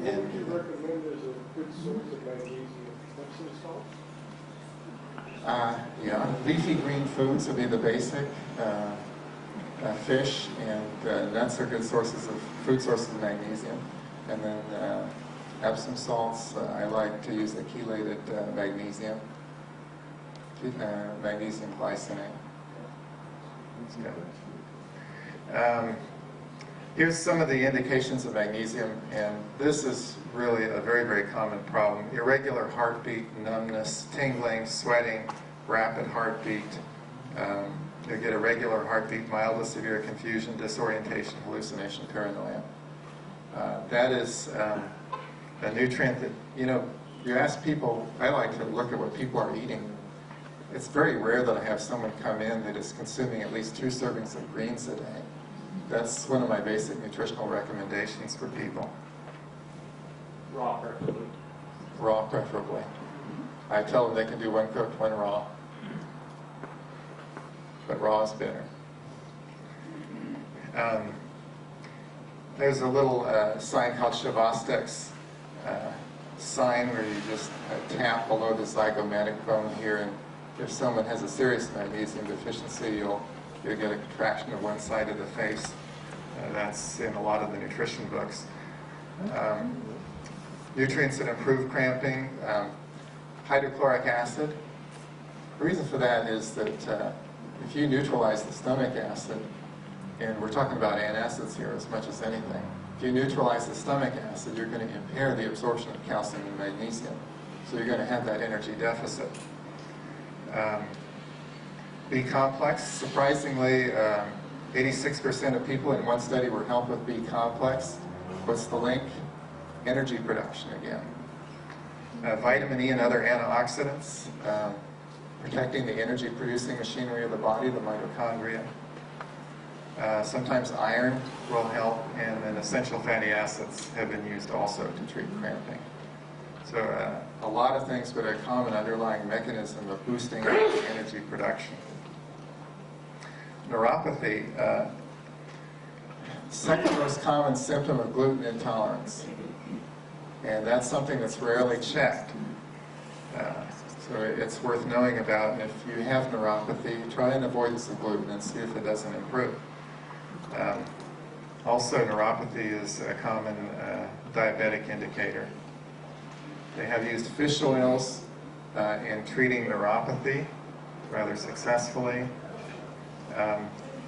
What would you recommend as a good source of magnesium? Epsom salts? Yeah, leafy green foods would be the basic. Fish and nuts are good sources of food sources of magnesium. And then Epsom salts, I like to use the chelated magnesium. Magnesium glycinate. That's good. Here's some of the indications of magnesium, and this is really a very, very common problem. Irregular heartbeat, numbness, tingling, sweating, rapid heartbeat. You get irregular heartbeat, mild to severe confusion, disorientation, hallucination, paranoia. That is a nutrient that, you ask people, I like to look at what people are eating. It's very rare that I have someone come in that is consuming at least 2 servings of greens a day. That's one of my basic nutritional recommendations for people. Raw, preferably. Raw, preferably. I tell them they can do 1 cooked, 1 raw. But raw is better. There's a little sign called Shavastek's sign where you just tap below the zygomatic bone here, and if someone has a serious magnesium deficiency, you'll get a contraction of one side of the face. That's in a lot of the nutrition books. Nutrients that improve cramping, hydrochloric acid. The reason for that is that if you neutralize the stomach acid, and we're talking about antacids here as much as anything, if you neutralize the stomach acid, you're going to impair the absorption of calcium and magnesium. So you're going to have that energy deficit. B complex, surprisingly, 86% of people in one study were helped with B complex. What's the link? Energy production again. Vitamin E and other antioxidants, protecting the energy producing machinery of the body, the mitochondria. Sometimes iron will help, and then essential fatty acids have been used also to treat cramping. So a lot of things, but a common underlying mechanism of boosting energy production. Neuropathy, second most common symptom of gluten intolerance. And that's something that's rarely checked. So it's worth knowing about. And if you have neuropathy, try an avoidance of gluten and see if it doesn't improve. Also, neuropathy is a common diabetic indicator. They have used fish oils in treating neuropathy rather successfully.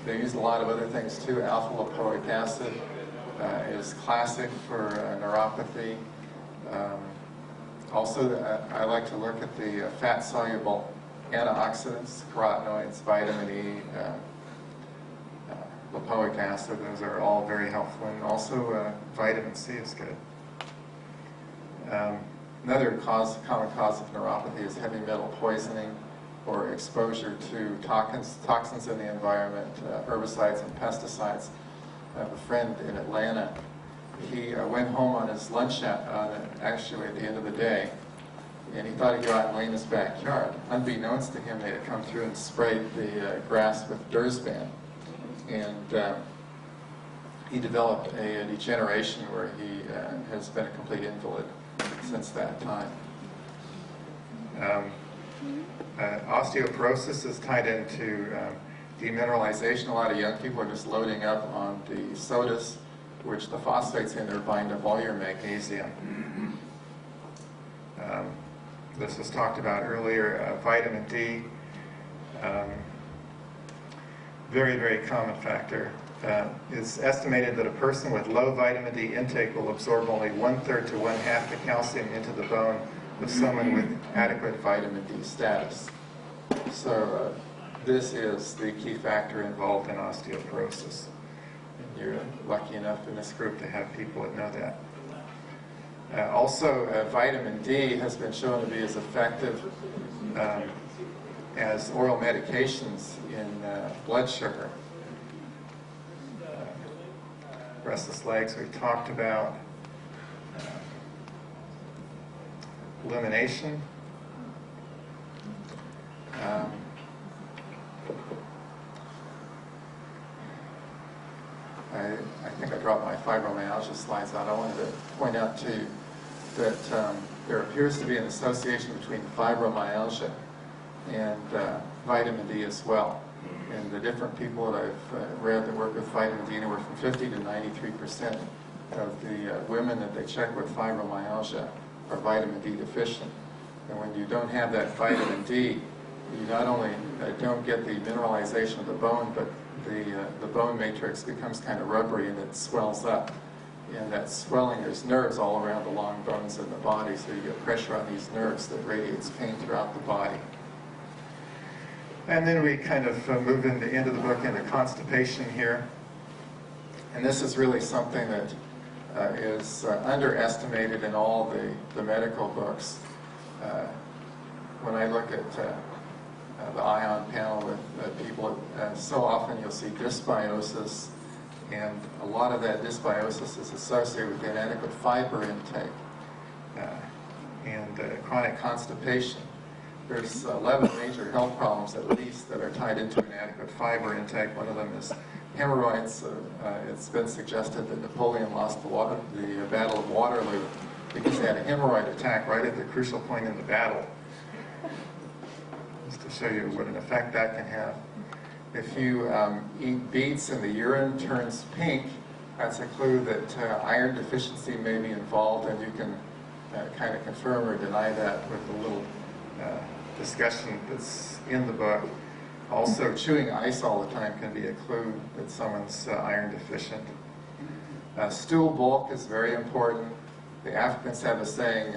They use a lot of other things too. Alpha-lipoic acid is classic for neuropathy. Also, I like to look at the fat-soluble antioxidants, carotenoids, vitamin E, lipoic acid. Those are all very helpful. And also, vitamin C is good. Another common cause of neuropathy is heavy metal poisoning or exposure to toxins in the environment, herbicides and pesticides. I have a friend in Atlanta. He went home on his lunch actually at the end of the day, and he thought he'd go out and lay in his backyard. Unbeknownst to him, they had come through and sprayed the grass with Dursban. And he developed a degeneration where he has been a complete invalid since that time. Osteoporosis is tied into demineralization. A lot of young people are just loading up on the sodas, which the phosphates in there bind up all your magnesium. This was talked about earlier. Vitamin D, very, very common factor. It's estimated that a person with low vitamin D intake will absorb only 1/3 to 1/2 the calcium into the bone of someone with adequate vitamin D status. So this is the key factor involved in osteoporosis. And you're lucky enough in this group to have people that know that. Also, vitamin D has been shown to be as effective as oral medications in blood sugar. Restless legs we talked about. Elimination. I think I dropped my fibromyalgia slides out. I wanted to point out to you that there appears to be an association between fibromyalgia and vitamin D as well. And the different people that I've read that work with vitamin D, anywhere from 50 to 93% of the women that they check with fibromyalgia are vitamin D deficient. And when you don't have that vitamin D, you not only don't get the mineralization of the bone, but the bone matrix becomes kind of rubbery and it swells up. And that swelling, there's nerves all around the long bones in the body, so you get pressure on these nerves that radiates pain throughout the body. And then we kind of move in the end of the book into constipation here. And this is really something that is underestimated in all the medical books. When I look at the ion panel with people, so often you'll see dysbiosis, and a lot of that dysbiosis is associated with inadequate fiber intake and chronic constipation. There's 11 major health problems at least that are tied into inadequate fiber intake. One of them is hemorrhoids. It's been suggested that Napoleon lost the Battle of Waterloo because he had a hemorrhoid attack right at the crucial point in the battle. Just to show you what an effect that can have. If you eat beets and the urine turns pink, that's a clue that iron deficiency may be involved, and you can kind of confirm or deny that with a little discussion that's in the book. Also, chewing ice all the time can be a clue that someone's iron deficient. Stool bulk is very important. The Africans have a saying,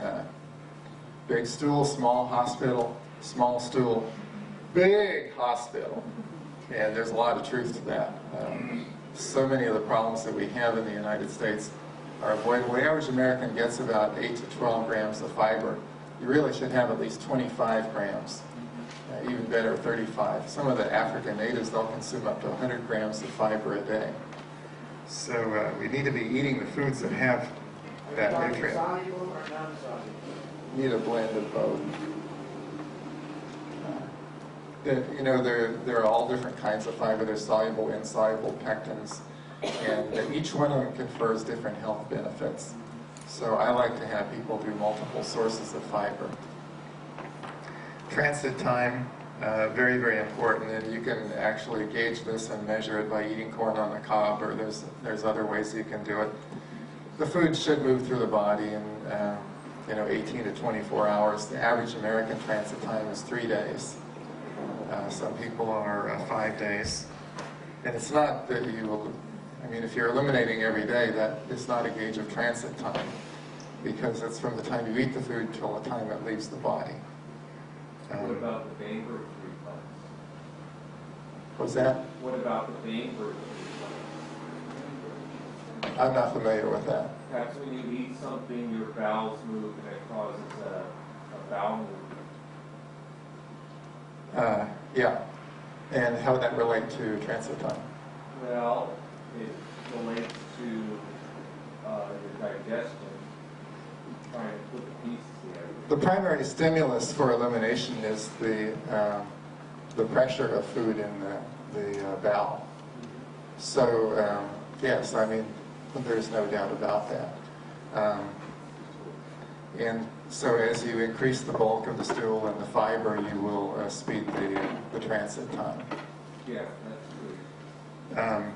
big stool, small hospital, small stool, big hospital. And there's a lot of truth to that. So many of the problems that we have in the United States are avoidable. The average American gets about 8 to 12 grams of fiber. You really should have at least 25 grams, even better 35. Some of the African natives, they'll consume up to 100 grams of fiber a day. So we need to be eating the foods that have that nutrient. Soluble or non-soluble? Need a blend of both. You know, there are all different kinds of fiber. There's soluble, insoluble, pectins, and each one of them confers different health benefits. So I like to have people do multiple sources of fiber. Transit time, very, very important, and you can actually gauge this and measure it by eating corn on the cob, or there's other ways you can do it. The food should move through the body in 18 to 24 hours. The average American transit time is 3 days. Some people are 5 days. And it's not that if you're eliminating every day, that is not a gauge of transit time, because it's from the time you eat the food till the time it leaves the body. What about the Bainbridge reflex? What's that? What about the Bainbridge reflex? I'm not familiar with that. That's when you eat something, your bowels move, and it causes a bowel movement. Yeah. And how would that relate to transit time? Well, it relates to your digestion, trying to put the pieces together. The primary stimulus for elimination is the pressure of food in the bowel. So, yes, there's no doubt about that. And so as you increase the bulk of the stool and the fiber, you will speed the transit time. Yeah, that's true.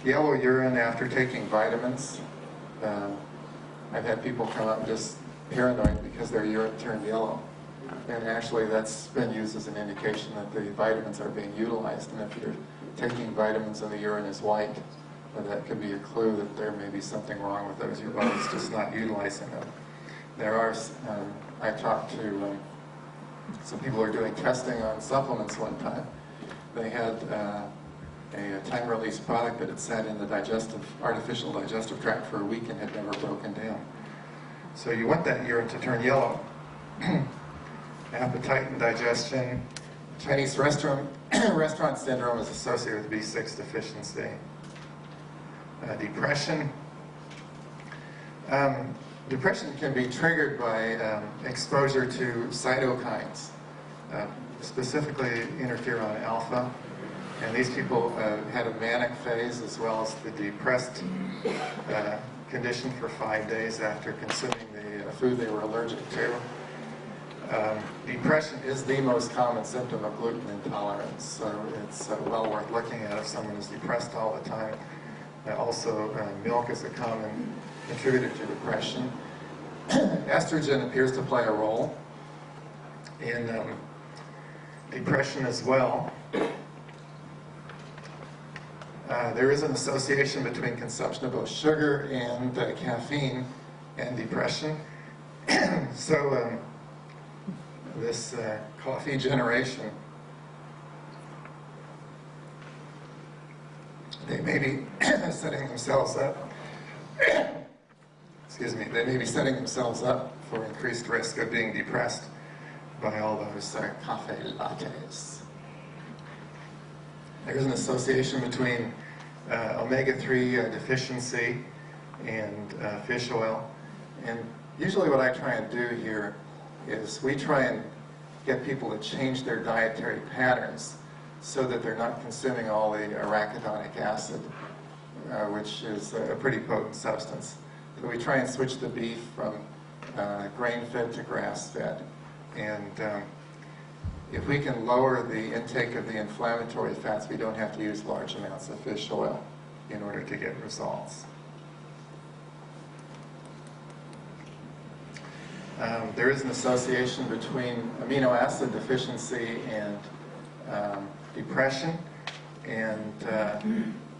Yellow urine after taking vitamins. I've had people come up just paranoid because their urine turned yellow. And actually that's been used as an indication that the vitamins are being utilized. And if you're taking vitamins and the urine is white, that could be a clue that there may be something wrong with those. Your body's just not utilizing them. There are, I talked to some people who are doing testing on supplements one time. They had a time-release product that had sat in the artificial digestive tract for a week and had never broken down. So you want that urine to turn yellow. Appetite and digestion. Chinese restaurant syndrome is associated with B6 deficiency. Depression. Depression can be triggered by exposure to cytokines, specifically interferon alpha. And these people had a manic phase as well as the depressed condition for 5 days after consuming the food they were allergic to. Depression is the most common symptom of gluten intolerance, so it's well worth looking at if someone is depressed all the time. Also, milk is a common contributor to depression. Estrogen appears to play a role in depression as well. There is an association between consumption of both sugar and caffeine and depression. So this coffee generation, they may be setting themselves up excuse me, they may be setting themselves up for increased risk of being depressed by all those cafe lattes. There's an association between omega-3 deficiency and fish oil. And usually what I try and do here is we try and get people to change their dietary patterns so that they're not consuming all the arachidonic acid, which is a pretty potent substance. So we try and switch the beef from grain-fed to grass-fed. And if we can lower the intake of the inflammatory fats, we don't have to use large amounts of fish oil in order to get results. There is an association between amino acid deficiency and depression, and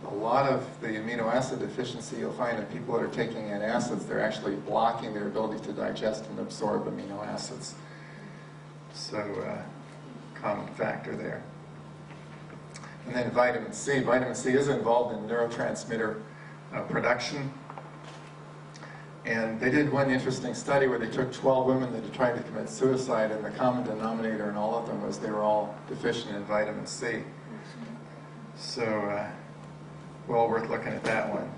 a lot of the amino acid deficiency you'll find in people that are taking antacids, they're actually blocking their ability to digest and absorb amino acids. So, common factor there. And then vitamin C. Vitamin C is involved in neurotransmitter production. And they did one interesting study where they took 12 women that had tried to commit suicide, and the common denominator in all of them was they were all deficient in vitamin C. So, well worth looking at that one.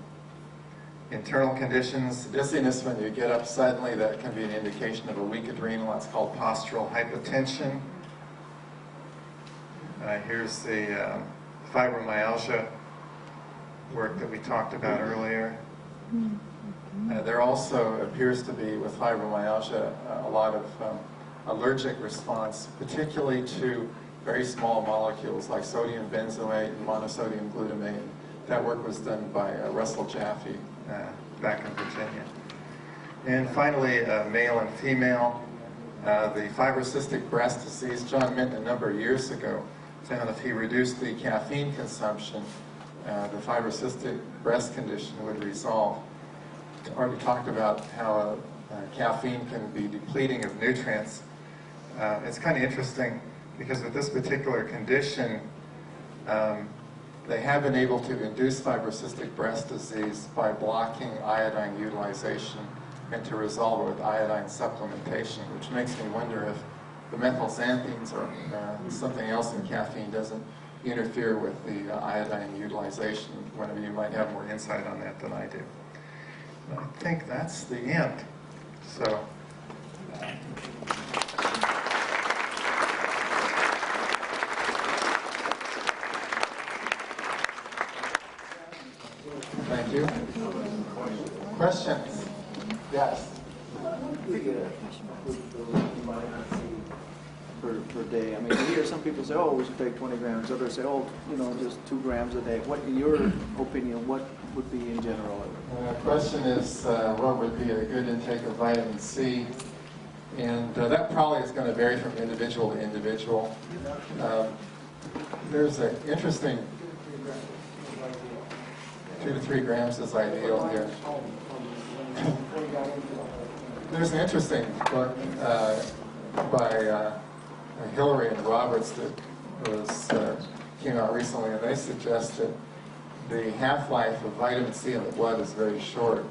Internal conditions, dizziness when you get up suddenly, that can be an indication of a weak adrenal. That's called postural hypotension. Here's the fibromyalgia work that we talked about earlier. There also appears to be, with fibromyalgia, a lot of allergic response, particularly to very small molecules like sodium benzoate and monosodium glutamate. That work was done by Russell Jaffe back in Virginia. And finally, male and female, the fibrocystic breast disease. John Minton, a number of years ago, found if he reduced the caffeine consumption, the fibrocystic breast condition would resolve. Already talked about how caffeine can be depleting of nutrients. It's kind of interesting because with this particular condition, they have been able to induce fibrocystic breast disease by blocking iodine utilization and to resolve it with iodine supplementation, which makes me wonder if the methylxanthines or something else in caffeine doesn't interfere with the iodine utilization. One of you might have more insight on that than I do. I think that's the end. So, thank you. Questions? Yes. Per day. I mean, you hear some people say, oh, we should take 20 grams. Others say, oh, you know, just 2 grams a day. What, in your opinion, what would be in general? The question is, what would be a good intake of vitamin C? And that probably is going to vary from individual to individual. There's an interesting 2 to 3 grams is ideal here. There's an interesting book by Hillary and Roberts that came out recently, and they suggest that the half-life of vitamin C in the blood is very short.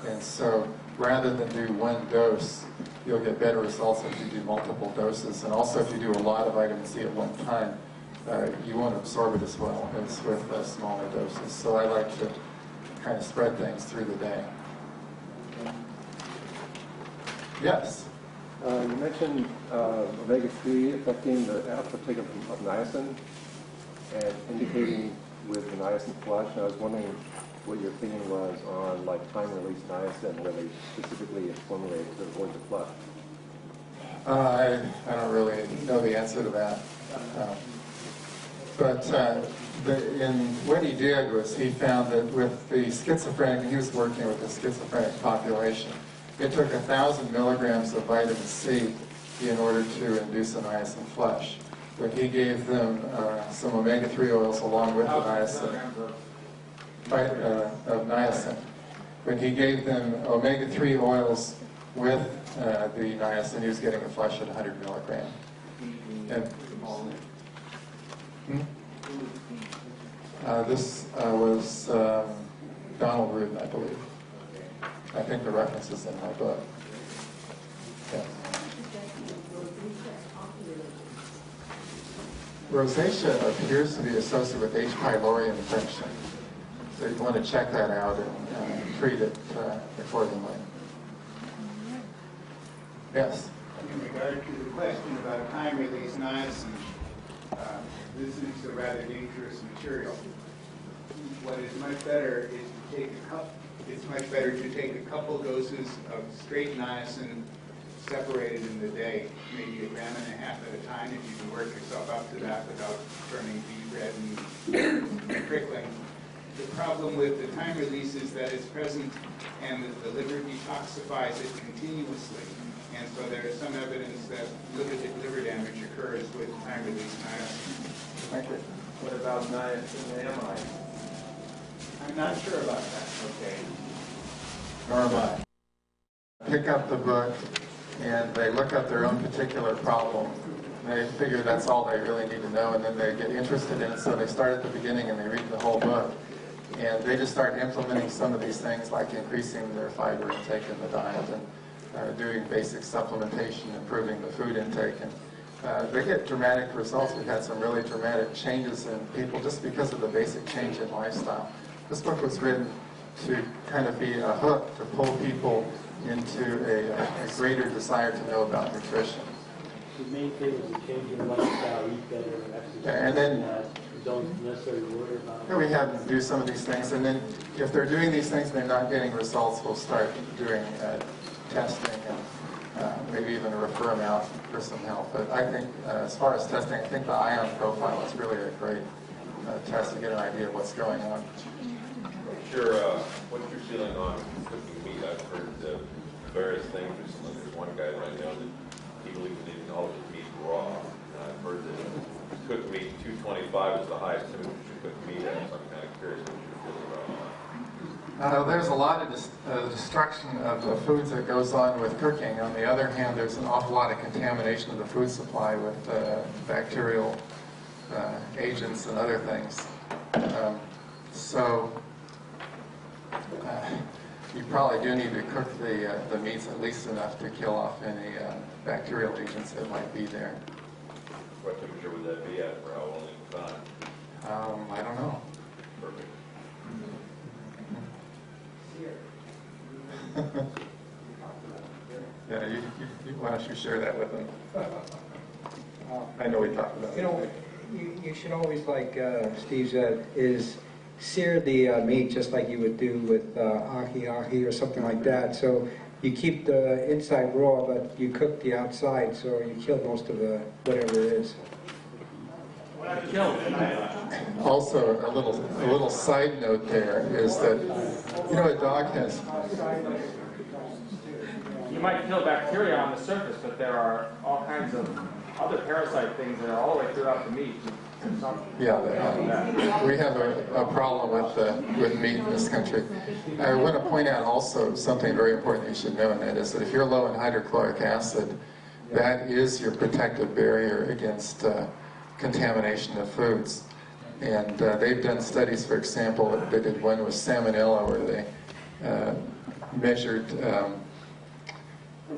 And so rather than do one dose, you'll get better results if you do multiple doses. And also if you do a lot of vitamin C at one time, you won't absorb it as well as with smaller doses. So I like to kind of spread things through the day. Yes? You mentioned omega-3 affecting the uptake of niacin and indicating with the niacin flush. And I was wondering what your opinion was on like time-release niacin, where they specifically formulate to avoid the flush. I don't really know the answer to that. What he did was he found that with the schizophrenic, he was working with the schizophrenic population, it took 1,000 milligrams of vitamin C in order to induce a niacin flush. When he gave them some omega-3 oils along with the niacin, when he gave them omega-3 oils with the niacin, he was getting a flush at 100 milligrams. And this was Donald Rudin, I believe. I think the reference is in my book. Yes. Rosacea appears to be associated with H. pylori infection. So you want to check that out and treat it accordingly. Yes? In regard to the question about time-release niacin, this is a rather dangerous material. What is much better is to take a couple doses of straight niacin separated in the day, maybe 1.5 grams at a time, if you can work yourself up to that without turning deep red and prickling. The problem with the time release is that it's present and the liver detoxifies it continuously. And so there is some evidence that liver damage occurs with time release niacin. Thank you. What about niacinamide? I'm not sure about that. Okay. Nor am I. Pick up the book and they look up their own particular problem. They figure that's all they really need to know, and then they get interested in it, so they start at the beginning and they read the whole book. And they just start implementing some of these things, like increasing their fiber intake in the diet and doing basic supplementation, improving the food intake. And they get dramatic results. We've had some really dramatic changes in people just because of the basic change in lifestyle. This book was written to kind of be a hook to pull people into a greater desire to know about nutrition. The main thing is to change your lifestyle, eat better, exercise. And then don't necessarily worry about it. we have them do some of these things, and then if they're doing these things and they're not getting results, we'll start doing testing and maybe even refer them out for some help. But I think as far as testing, I think the ion profile is really a great test to get an idea of what's going on. What's your feeling on cooking meat? I've heard various things recently. There's one guy right now that he believes in eating all of his meat raw. And I've heard that cooked meat 225 is the highest temperature you cook meat at. So I'm kind of curious what you're feeling about that. There's a lot of destruction of the foods that goes on with cooking. On the other hand, there's an awful lot of contamination of the food supply with bacterial agents and other things. You probably do need to cook the meats at least enough to kill off any bacterial agents that might be there. What temperature would that be at for how long in time? I don't know. Perfect. Yeah, why don't you share that with them? I know we talked about it. You should always, like Steve said, is sear the meat just like you would do with ahi or something like that. So you keep the inside raw, but you cook the outside, so you kill most of the whatever it is. Also, a little side note there is that a dog has. You might kill bacteria on the surface, but there are all kinds of other parasite things that are all the way throughout the meat. Yeah, we have a problem with meat in this country. I want to point out also something very important you should know, and that is that if you're low in hydrochloric acid, that is your protective barrier against contamination of foods. And they've done studies, for example, they did one with salmonella where they measured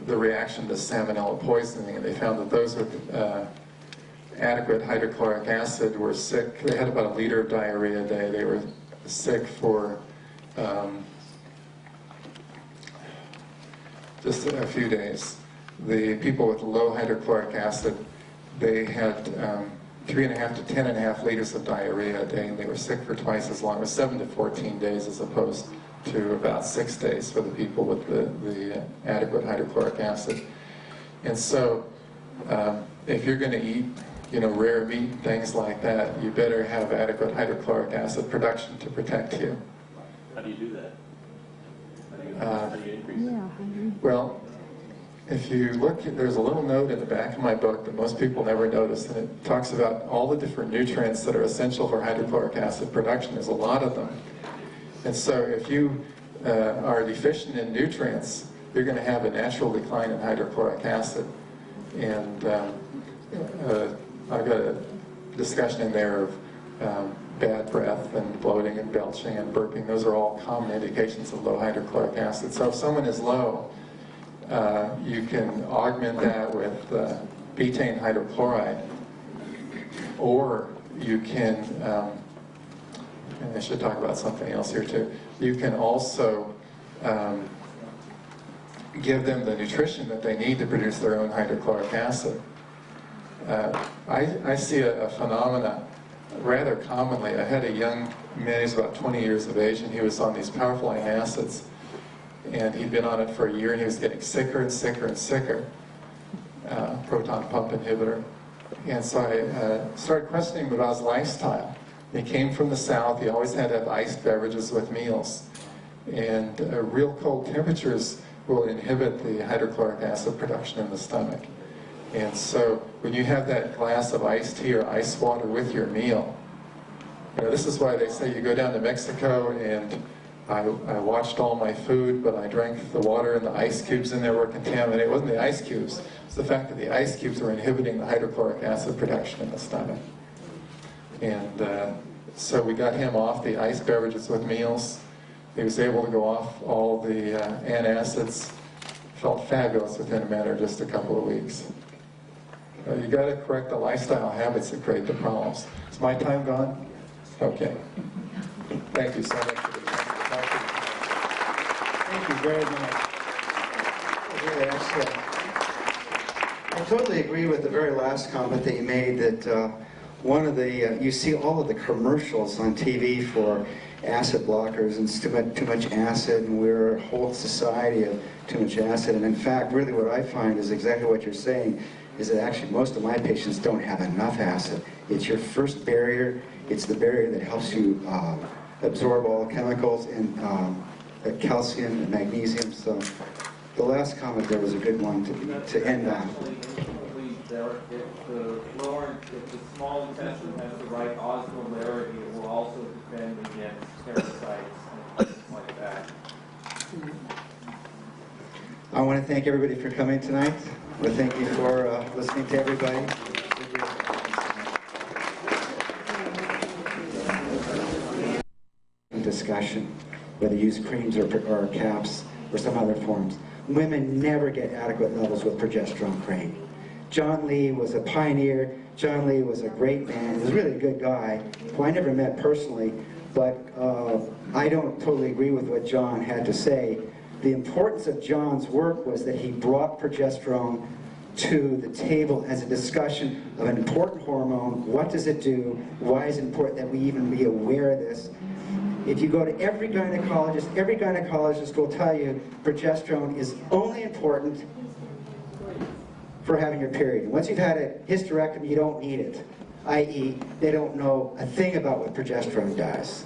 the reaction to salmonella poisoning, and they found that those with adequate hydrochloric acid were sick. They had about 1 liter of diarrhea a day. They were sick for just a few days. The people with low hydrochloric acid, they had 3.5 to 10.5 liters of diarrhea a day, and they were sick for twice as long. It was 7 to 14 days as opposed to about 6 days for the people with the adequate hydrochloric acid. And so if you're going to eat rare meat, things like that, you better have adequate hydrochloric acid production to protect you. How do you do that? How do you increase it? Well, if you look, there's a little note in the back of my book that most people never notice, and it talks about all the different nutrients that are essential for hydrochloric acid production. There's a lot of them. And so if you are deficient in nutrients, you're going to have a natural decline in hydrochloric acid. And I've got a discussion in there of bad breath and bloating and belching and burping. Those are all common indications of low hydrochloric acid. So if someone is low, you can augment that with betaine hydrochloride, or you can, and I should talk about something else here too, you can also give them the nutrition that they need to produce their own hydrochloric acid. I see a phenomena rather commonly. I had a young man, he's about 20 years of age, and he was on these powerful antacids, and he'd been on it for a year, and he was getting sicker and sicker and sicker, proton pump inhibitor. And so I started questioning him about his lifestyle. He came from the south, he always had to have iced beverages with meals, and real cold temperatures will inhibit the hydrochloric acid production in the stomach. And so when you have that glass of iced tea or ice water with your meal, you know, this is why they say you go down to Mexico, and I watched all my food, but I drank the water, and the ice cubes in there were contaminated. It wasn't the ice cubes, it's the fact that the ice cubes were inhibiting the hydrochloric acid production in the stomach. And so we got him off the iced beverages with meals. He was able to go off all the antacids. Felt fabulous within a matter of just a couple of weeks. You got to correct the lifestyle habits that create the problems. Is my time gone? Okay. Thank you so much for the time to talk to me. Thank you very much. Really excellent. I totally agree with the very last comment that you made, that one of the, you see all of the commercials on TV for acid blockers, and it's too much acid, and we're a whole society of too much acid. And in fact, really what I find is exactly what you're saying, is that actually most of my patients don't have enough acid. It's your first barrier. It's the barrier that helps you absorb all chemicals and calcium and magnesium. So the last comment there was a good one to end on. If the small intestine has the right osmolarity, it will also defend against parasites and things like that. I want to thank everybody for coming tonight. I want to thank you for listening to everybody. Discussion, whether you use creams or caps or some other forms. Women never get adequate levels with progesterone cream. John Lee was a pioneer. John Lee was a great man. He was a really good guy, who I never met personally, but I don't totally agree with what John had to say. The importance of John's work was that he brought progesterone to the table as a discussion of an important hormone. What does it do? Why is it important that we even be aware of this? If you go to every gynecologist will tell you progesterone is only important for having your period. Once you've had a hysterectomy, you don't need it, i.e., they don't know a thing about what progesterone does.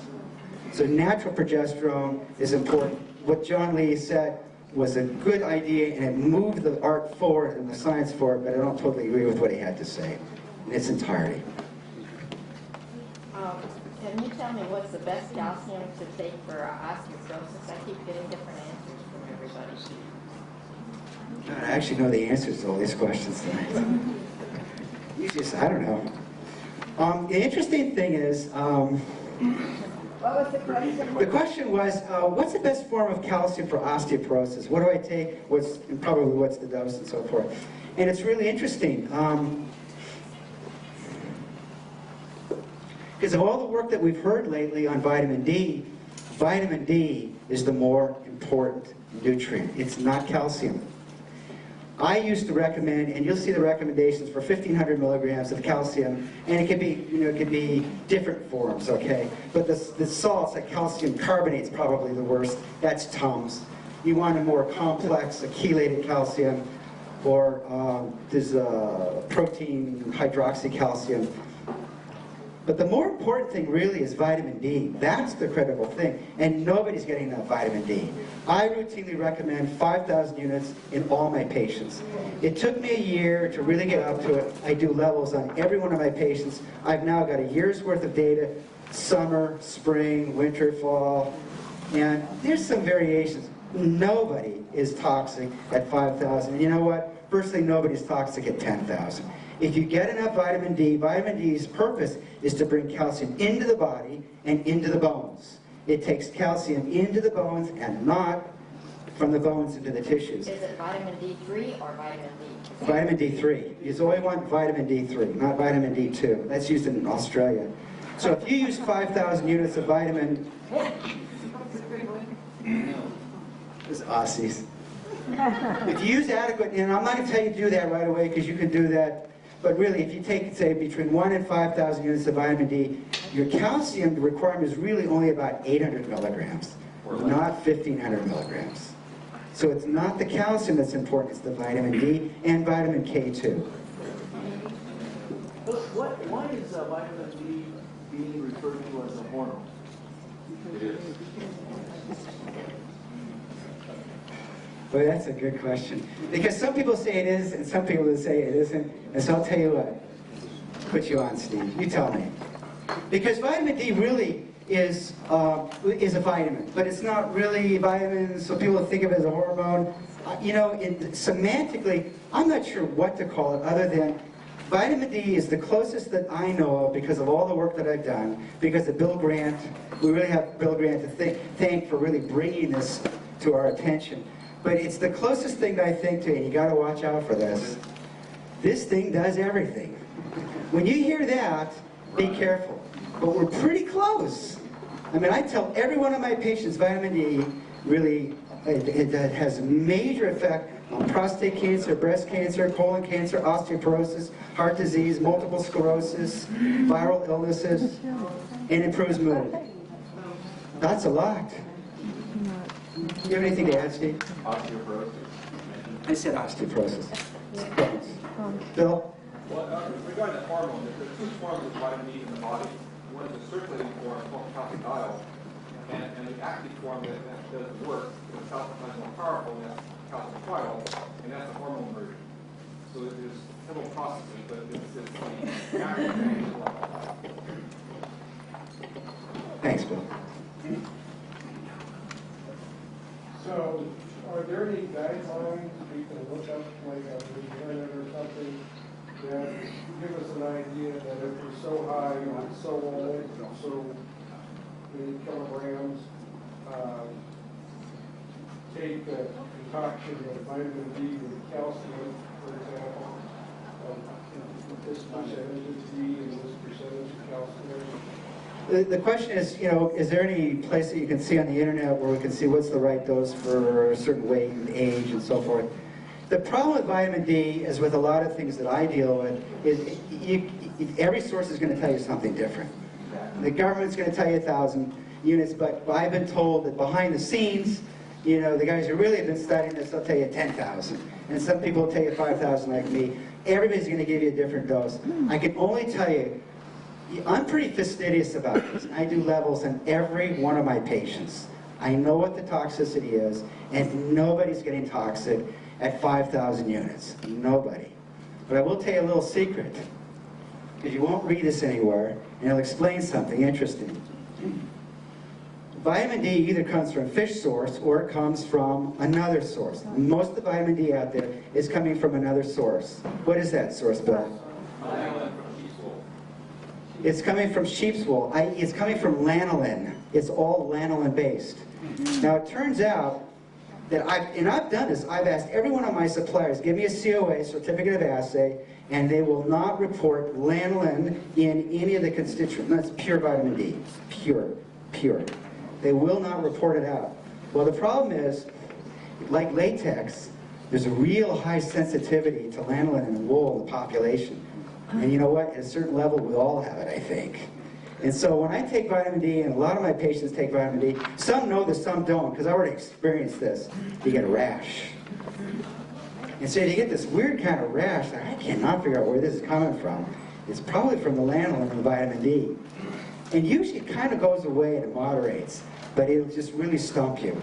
So natural progesterone is important. What John Lee said was a good idea, and it moved the art forward and the science forward, but I don't totally agree with what he had to say in its entirety. Can you tell me what's the best calcium to take for osteoporosis? I keep getting different answers from everybody. God, I actually know the answers to all these questions tonight. You just, I don't know. The interesting thing is, what was the question? The question was, what's the best form of calcium for osteoporosis? What do I take? What's the dose and so forth? And it's really interesting. Because of all the work that we've heard lately on vitamin D is the more important nutrient. It's not calcium. I used to recommend, and you'll see the recommendations for 1,500 milligrams of calcium, and it could be, it could be different forms, okay? But the salts, like calcium carbonate, is probably the worst. That's Tums. You want a more complex, a chelated calcium, or there's protein hydroxycalcium. But the more important thing really is vitamin D. That's the critical thing. And nobody's getting enough vitamin D. I routinely recommend 5,000 units in all my patients. It took me a year to really get up to it. I do levels on every one of my patients. I've now got a year's worth of data, summer, spring, winter, fall. And there's some variations. Nobody is toxic at 5,000. You know what? Firstly, nobody's toxic at 10,000. If you get enough vitamin D's purpose is to bring calcium into the body and into the bones. It takes calcium into the bones and not from the bones into the tissues. Is it vitamin D3 or vitamin D? Vitamin D3. You always want vitamin D3, not vitamin D2. That's used in Australia. So if you use 5,000 units of vitamin... It's Aussies. If you use adequate, and I'm not going to tell you to do that right away because you can do that, but really if you take, say, between 1 and 5,000 units of vitamin D, your calcium requirement is really only about 800 milligrams, not 1,500 milligrams. So it's not the calcium that's important, it's the vitamin D and vitamin K2. Why is vitamin D being referred to as a hormone? It is. Well, that's a good question. Because some people say it is, and some people will say it isn't. And so I'll tell you what. Put you on, Steve. You tell me. Because vitamin D really is a vitamin, but it's not really vitamin, so people think of it as a hormone. You know, semantically, I'm not sure what to call it other than vitamin D is the closest that I know of because of all the work that I've done, because of Bill Grant. We really have Bill Grant to thank for really bringing this to our attention. But it's the closest thing that I think to, and you got to watch out for this. This thing does everything. When you hear that, be careful. But we're pretty close. I mean, I tell every one of my patients vitamin D really it has a major effect on prostate cancer, breast cancer, colon cancer, osteoporosis, heart disease, multiple sclerosis, viral illnesses, and improves mood. That's a lot. Do you have anything to add, Steve? Osteoporosis. I said osteoporosis. Bill? Well, regarding the hormone, there's two forms of vitamin D in the body. One is the circulating form called calcidiol, and the active form that does the work, the calcium is more powerful, and that's calcitriol, and that's the hormone version. So there's several processes, but it's the active form. Thanks, Bill. So, are there any guidelines we can look up, like on the internet or something, that give us an idea that if we're so high or so old, so many kilograms, take a concoction of vitamin D with calcium, for example, this percentage of D and this percentage of calcium? The question is, you know, is there any place that you can see on the internet where we can see what's the right dose for a certain weight and age and so forth? The problem with vitamin D, as with a lot of things that I deal with, is every source is going to tell you something different. The government's going to tell you 1,000 units, but I've been told that behind the scenes, you know, the guys who really have been studying this, they'll tell you 10,000. And some people will tell you 5,000 like me. Everybody's going to give you a different dose. I can only tell you, I'm pretty fastidious about this. I do levels on every one of my patients. I know what the toxicity is, and nobody's getting toxic at 5,000 units. Nobody. But I will tell you a little secret, because you won't read this anywhere, and it'll explain something interesting. Vitamin D either comes from a fish source or it comes from another source. Most of the vitamin D out there is coming from another source. What is that source, Bill? It's coming from sheep's wool. It's coming from lanolin. It's all lanolin based. Now it turns out that I've done this. I've asked every one of my suppliers, give me a COA, certificate of assay, and they will not report lanolin in any of the constituents. That's pure vitamin D. Pure. They will not report it out. Well, the problem is, like latex, there's a real high sensitivity to lanolin in wool in the population. And you know what? At a certain level, we all have it, I think. And so when I take vitamin D, and a lot of my patients take vitamin D, some know this, some don't, because I already experienced this. You get a rash. And so you get this weird kind of rash that I cannot figure out where this is coming from. It's probably from the lanolin and the vitamin D. And usually it kind of goes away and it moderates, but it'll just really stump you.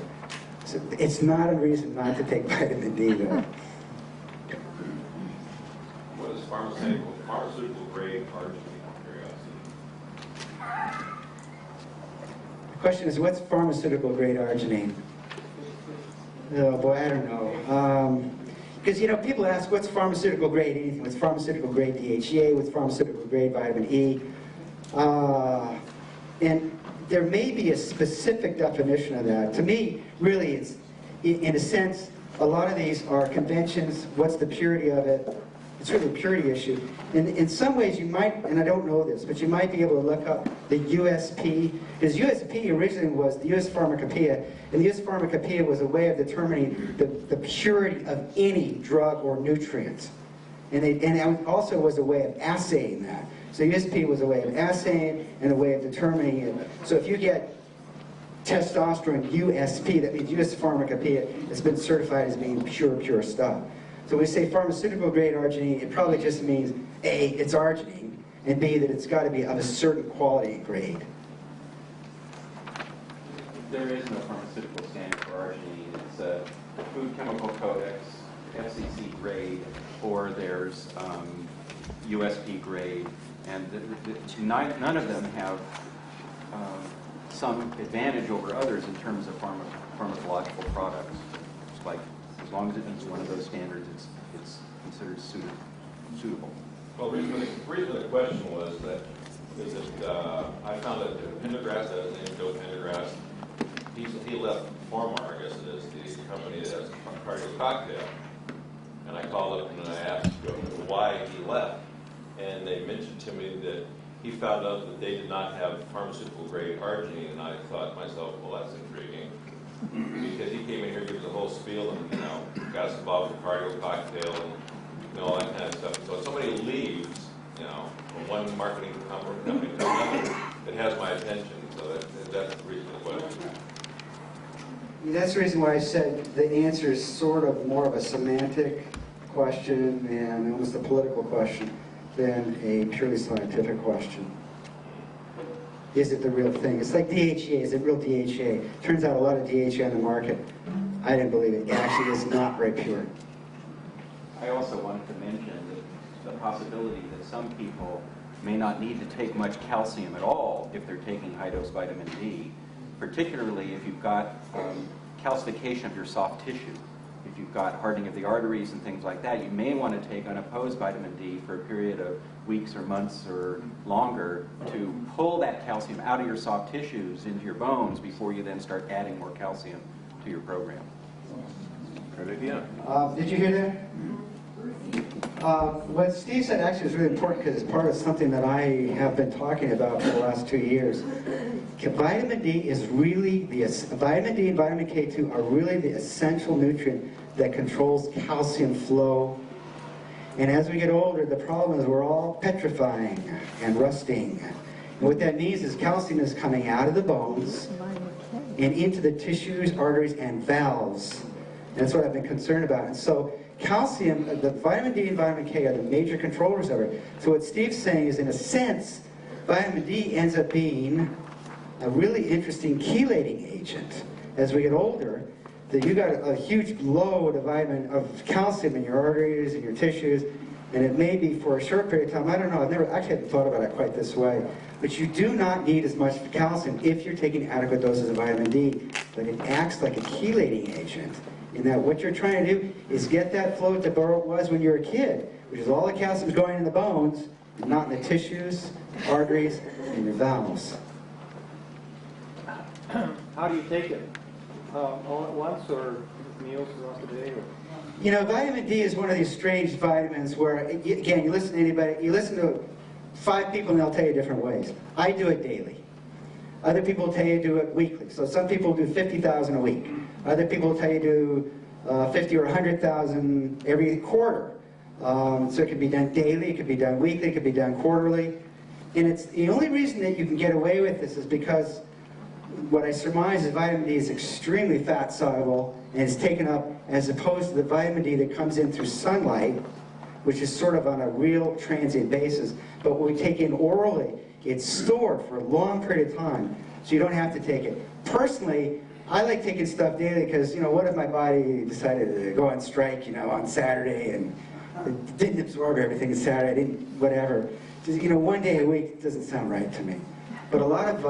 So it's not a reason not to take vitamin D, though. What is pharmaceutical grade arginine curiosity? The question is, what's pharmaceutical grade arginine? Oh boy, I don't know. Because, you know, people ask, what's pharmaceutical grade anything? What's pharmaceutical grade DHEA? What's pharmaceutical grade vitamin E? And there may be a specific definition of that. To me, really, it's, in a sense, a lot of these are conventions. What's the purity of it? It's really a purity issue. And in some ways you might, and I don't know this, but you might be able to look up the USP, because USP originally was the US Pharmacopoeia, and the US Pharmacopoeia was a way of determining the purity of any drug or nutrient. And it also was a way of assaying that. So USP was a way of assaying and a way of determining it. So if you get testosterone USP, that means US Pharmacopoeia, it's been certified as being pure stuff. So when we say pharmaceutical grade arginine, it probably just means A, it's arginine, and B, that it's got to be of a certain quality grade. There is no pharmaceutical standard for arginine. It's a Food Chemical Codex, FCC grade, or there's USP grade, and none of them have some advantage over others in terms of pharmacological products. It's like, as long as it meets one of those standards, it's considered suitable. Well, the reason for the question was that I found that Pendergrass, that his name Joe Pendergrass, he left Formar, I guess it is, the company that has Cardio Cocktail. And I called up and I asked why he left. And they mentioned to me that he found out that they did not have pharmaceutical grade arginine, and I thought to myself, well, that's intriguing. Because he came in here, gave us a whole spiel, and, you know, got us involved with Cardio Cocktail and, you know, all that kind of stuff. So if somebody leaves, you know, from one marketing company to another, it has my attention. So that's the reason for the question. That's the reason why I said the answer is sort of more of a semantic question and almost a political question than a purely scientific question. Is it the real thing? It's like DHEA. Is it real DHEA? Turns out a lot of DHEA on the market, I didn't believe it. It actually is not very pure. I also wanted to mention the possibility that some people may not need to take much calcium at all if they're taking high-dose vitamin D, particularly if you've got calcification of your soft tissue. If you've got hardening of the arteries and things like that, you may want to take unopposed vitamin D for a period of weeks or months or longer to pull that calcium out of your soft tissues into your bones before you then start adding more calcium to your program. Good idea. Did you hear that? What Steve said actually is really important because it's part of something that I have been talking about for the last 2 years. Vitamin D is really, vitamin D and vitamin K2 are really the essential nutrient that controls calcium flow. And as we get older, the problem is we're all petrifying and rusting. And what that means is calcium is coming out of the bones and into the tissues, arteries, and valves. And that's what I've been concerned about. And so calcium, the vitamin D and vitamin K are the major controllers of it. So what Steve's saying is, in a sense, vitamin D ends up being a really interesting chelating agent. As we get older, that you got a huge load of calcium in your arteries and your tissues, and it may be for a short period of time. I don't know. I've never actually hadn't thought about it quite this way. But you do not need as much calcium if you're taking adequate doses of vitamin D. But it acts like a chelating agent, in that what you're trying to do is get that flow to where it was when you were a kid, which is all the calcium is going in the bones, and not in the tissues, arteries, and your valves. How do you take it? All at once, or meals throughout the day? Or? You know, vitamin D is one of these strange vitamins where, again, you listen to anybody, you listen to 5 people and they'll tell you different ways. I do it daily. Other people tell you to do it weekly. So some people do 50,000 a week. Other people tell you to do 50 or 100,000 every quarter. So it can be done daily, it could be done weekly, it could be done quarterly. And it's the only reason that you can get away with this is because what I surmise is vitamin D is extremely fat soluble and is taken up as opposed to the vitamin D that comes in through sunlight, which is sort of on a real transient basis. But when we take in orally, it's stored for a long period of time, so you don't have to take it. Personally, I like taking stuff daily because, you know, what if my body decided to go on strike, you know, on Saturday and it didn't absorb everything on Saturday, whatever. Just, you know, one day a week doesn't sound right to me. But a lot of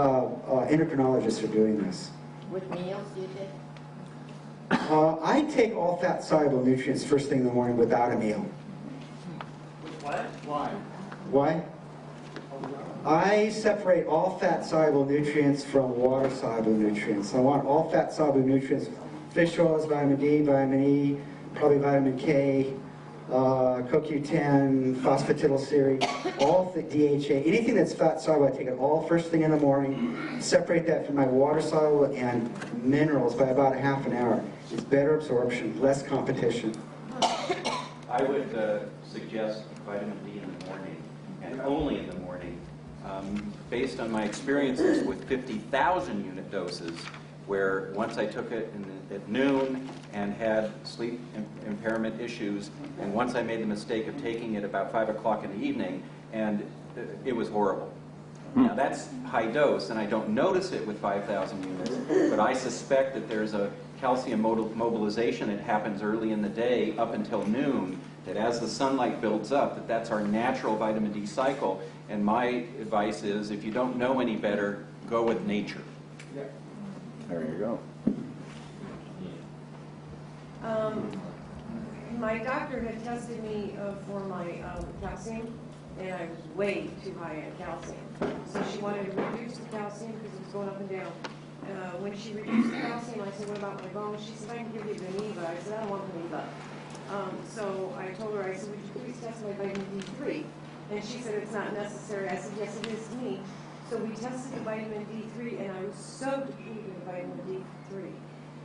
endocrinologists are doing this. With meals, do you take? I take all fat-soluble nutrients first thing in the morning without a meal. What? Why? Why? I separate all fat-soluble nutrients from water-soluble nutrients. I want all fat-soluble nutrients, fish oils, vitamin D, vitamin E, probably vitamin K, CoQ10, phosphatidylserine, all the DHA, anything that's fat-soluble, I take it all first thing in the morning, separate that from my water-soluble and minerals by about a half an hour. It's better absorption, less competition. I would suggest vitamin D in the morning, and only in the morning, based on my experiences with 50,000 unit doses, where once I took it at noon and had sleep impairment issues, and once I made the mistake of taking it about 5 o'clock in the evening, and it was horrible. Now that's high dose, and I don't notice it with 5,000 units, but I suspect that there's a calcium mobilization that happens early in the day up until noon, that as the sunlight builds up, that's our natural vitamin D cycle, and my advice is, if you don't know any better, go with nature. There you go. My doctor had tested me for my calcium, and I was way too high in calcium. So she wanted to reduce the calcium because it was going up and down. When she reduced the calcium, I said, what about my bones? She said, I can give you Vaniva. I said, I don't want Vaniva. So I told her, I said, would you please test my vitamin D3? And she said, it's not necessary. I said, yes, it is to me. So we tested the vitamin D3, and I was so depleted of vitamin D3.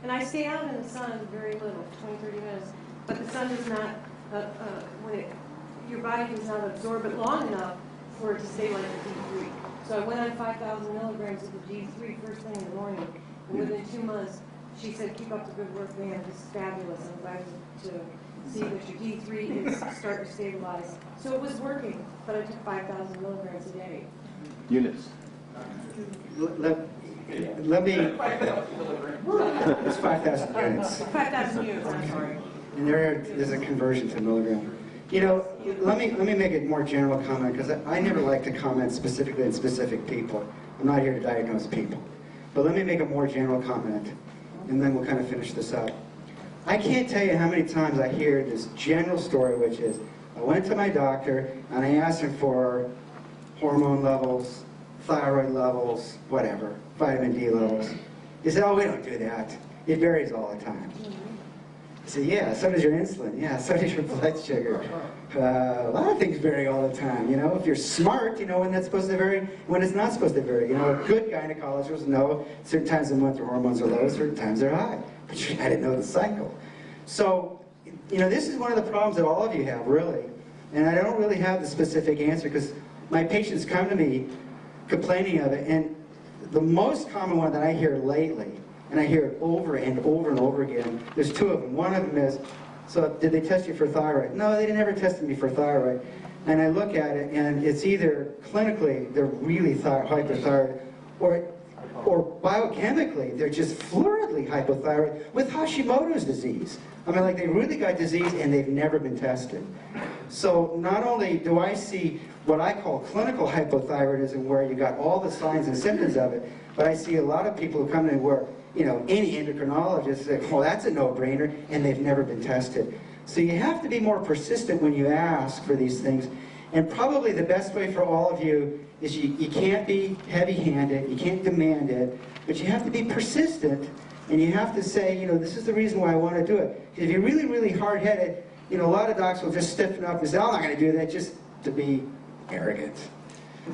And I stay out in the sun very little, 20, 30 minutes. But the sun does not, your body does not absorb it long enough for it to stay like the D3. So I went on 5,000 milligrams of the D3 first thing in the morning. And within 2 months, she said, keep up the good work, man. This is fabulous. I'm glad to see that your D3 is starting to stabilize. So it was working, but I took 5,000 milligrams a day. Units. Let me, it's 5,000 units. 5,000 units, I'm sorry. And there's a conversion to milligram. You know, let me make a more general comment, because I never like to comment specifically on specific people. I'm not here to diagnose people. But let me make a more general comment, and then we'll kind of finish this up. I can't tell you how many times I hear this general story, which is, I went to my doctor, and I asked him for hormone levels, thyroid levels, whatever, vitamin D levels. He said, oh, we don't do that. It varies all the time. I said, yeah, so does your insulin. Yeah, so does your blood sugar. A lot of things vary all the time. You know, if you're smart, you know when that's supposed to vary, when it's not supposed to vary. You know, good gynecologists know certain times of the month your hormones are low, certain times they're high. But you got to know the cycle. So, you know, this is one of the problems that all of you have, really. And I don't really have the specific answer, because my patients come to me complaining of it. And the most common one that I hear lately, and I hear it over and over and over again, there's two of them. One of them is, so did they test you for thyroid? No, they never tested me for thyroid. And I look at it, and it's either clinically they're really hypothyroid, or biochemically they're just floridly hypothyroid with Hashimoto's disease. I mean, like, they really got disease and they've never been tested. So not only do I see what I call clinical hypothyroidism, where you got all the signs and symptoms of it, but I see a lot of people who come in where, you know, any endocrinologist says, well, that's a no-brainer, and they've never been tested. So you have to be more persistent when you ask for these things. And probably the best way for all of you is you can't be heavy-handed, you can't demand it, but you have to be persistent, and you have to say, you know, this is the reason why I want to do it. If you're really, really hard-headed, you know, a lot of docs will just stiffen up and say, I'm not going to do that, just to be arrogant.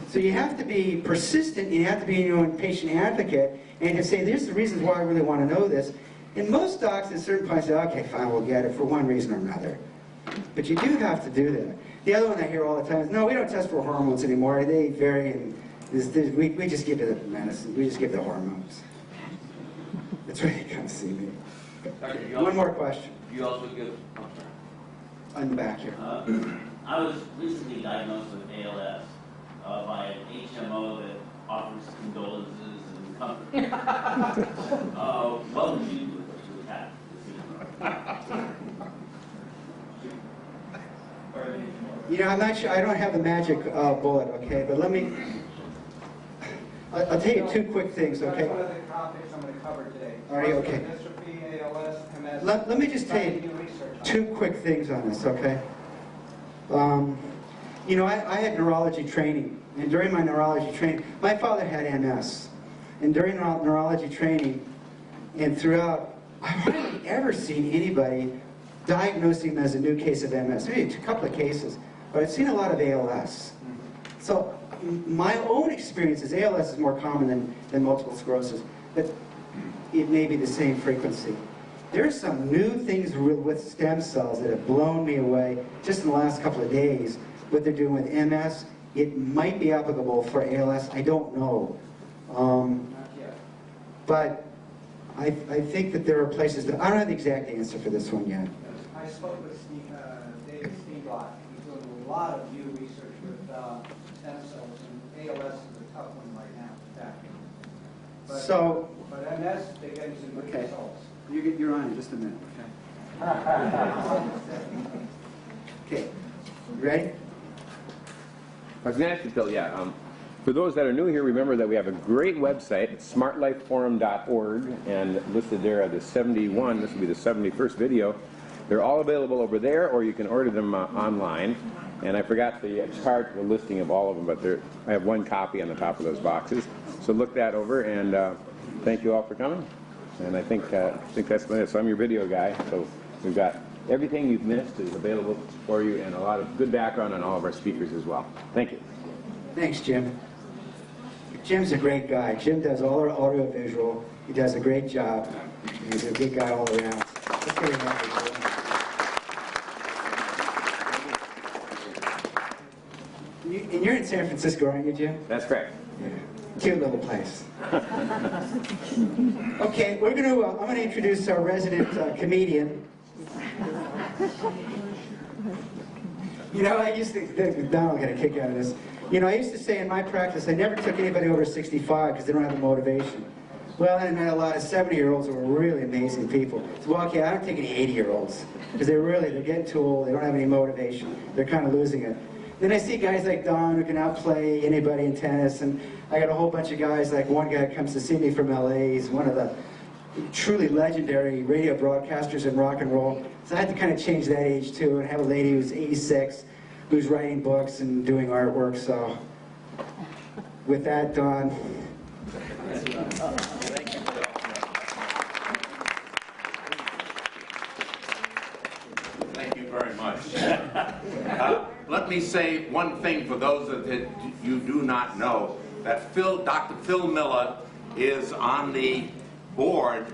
So you have to be persistent, you have to be your own patient advocate, and to say, there's the reasons why I really want to know this. And most docs at certain points say, okay, fine, we'll get it for one reason or another. But you do have to do that. The other one I hear all the time is, no, we don't test for hormones anymore. They vary, and we just give you the medicine. We just give the hormones. That's why you come see me. One more question. You also give... On the back here. I was recently diagnosed with ALS by an HMO that offers condolences and comfort. What would you do to attack the You know, I'm not sure, I don't have the magic bullet, okay, but let me, I'll tell you two quick things, okay? That's one of the topics I'm going to cover today. Are you okay? Dystrophy, ALS, MS, let me just tell you two quick things on this, okay? You know, I had neurology training, and during my neurology training, my father had MS. And during neurology training, and throughout, I've hardly ever seen anybody diagnosing him as a new case of MS. Maybe a couple of cases, but I've seen a lot of ALS. So my own experience is ALS is more common than multiple sclerosis, but it may be the same frequency. There's some new things with stem cells that have blown me away just in the last couple of days. What they're doing with MS, it might be applicable for ALS, I don't know. But I think that there are places that, I don't have the exact answer for this one yet. I spoke with David Steenbach. He's doing a lot of new research with stem cells, and ALS is a tough one right now to tackle. But MS, they're getting some good results. You're on in just a minute, okay? Okay, you ready? I was going to ask you, Phil, for those that are new here, remember that we have a great website, smartlifeforum.org, and listed there are the 71, this will be the 71st video. They're all available over there, or you can order them online. And I forgot the chart, the listing of all of them, but I have one copy on the top of those boxes. So look that over, and thank you all for coming. And I think that's it. So I'm your video guy, so we've got everything you've missed is available for you, and a lot of good background on all of our speakers as well. Thank you. Thanks, Jim. Jim's a great guy. Jim does all our audio-visual. He does a great job. He's a good guy all around. Let's give him up. And you're in San Francisco, aren't you, Jim? That's correct. Yeah. Cute little place. Okay, I'm going to introduce our resident comedian. You know, I used to, Donald got a kick out of this. You know, I used to say in my practice, I never took anybody over 65 because they don't have the motivation. Well, I met a lot of 70-year-olds who were really amazing people. So, well, okay, I don't take any 80-year-olds because they're getting too old. They don't have any motivation. They're kind of losing it. Then I see guys like Don who can outplay anybody in tennis, and I got a whole bunch of guys, like one guy comes to see me from LA. He's one of the truly legendary radio broadcasters in rock and roll. So I had to kind of change that age too, and have a lady who's 86, who's writing books and doing artwork. So with that, Don. Thank you very much. Let me say one thing for those that you do not know, that Dr. Phil Miller is on the board,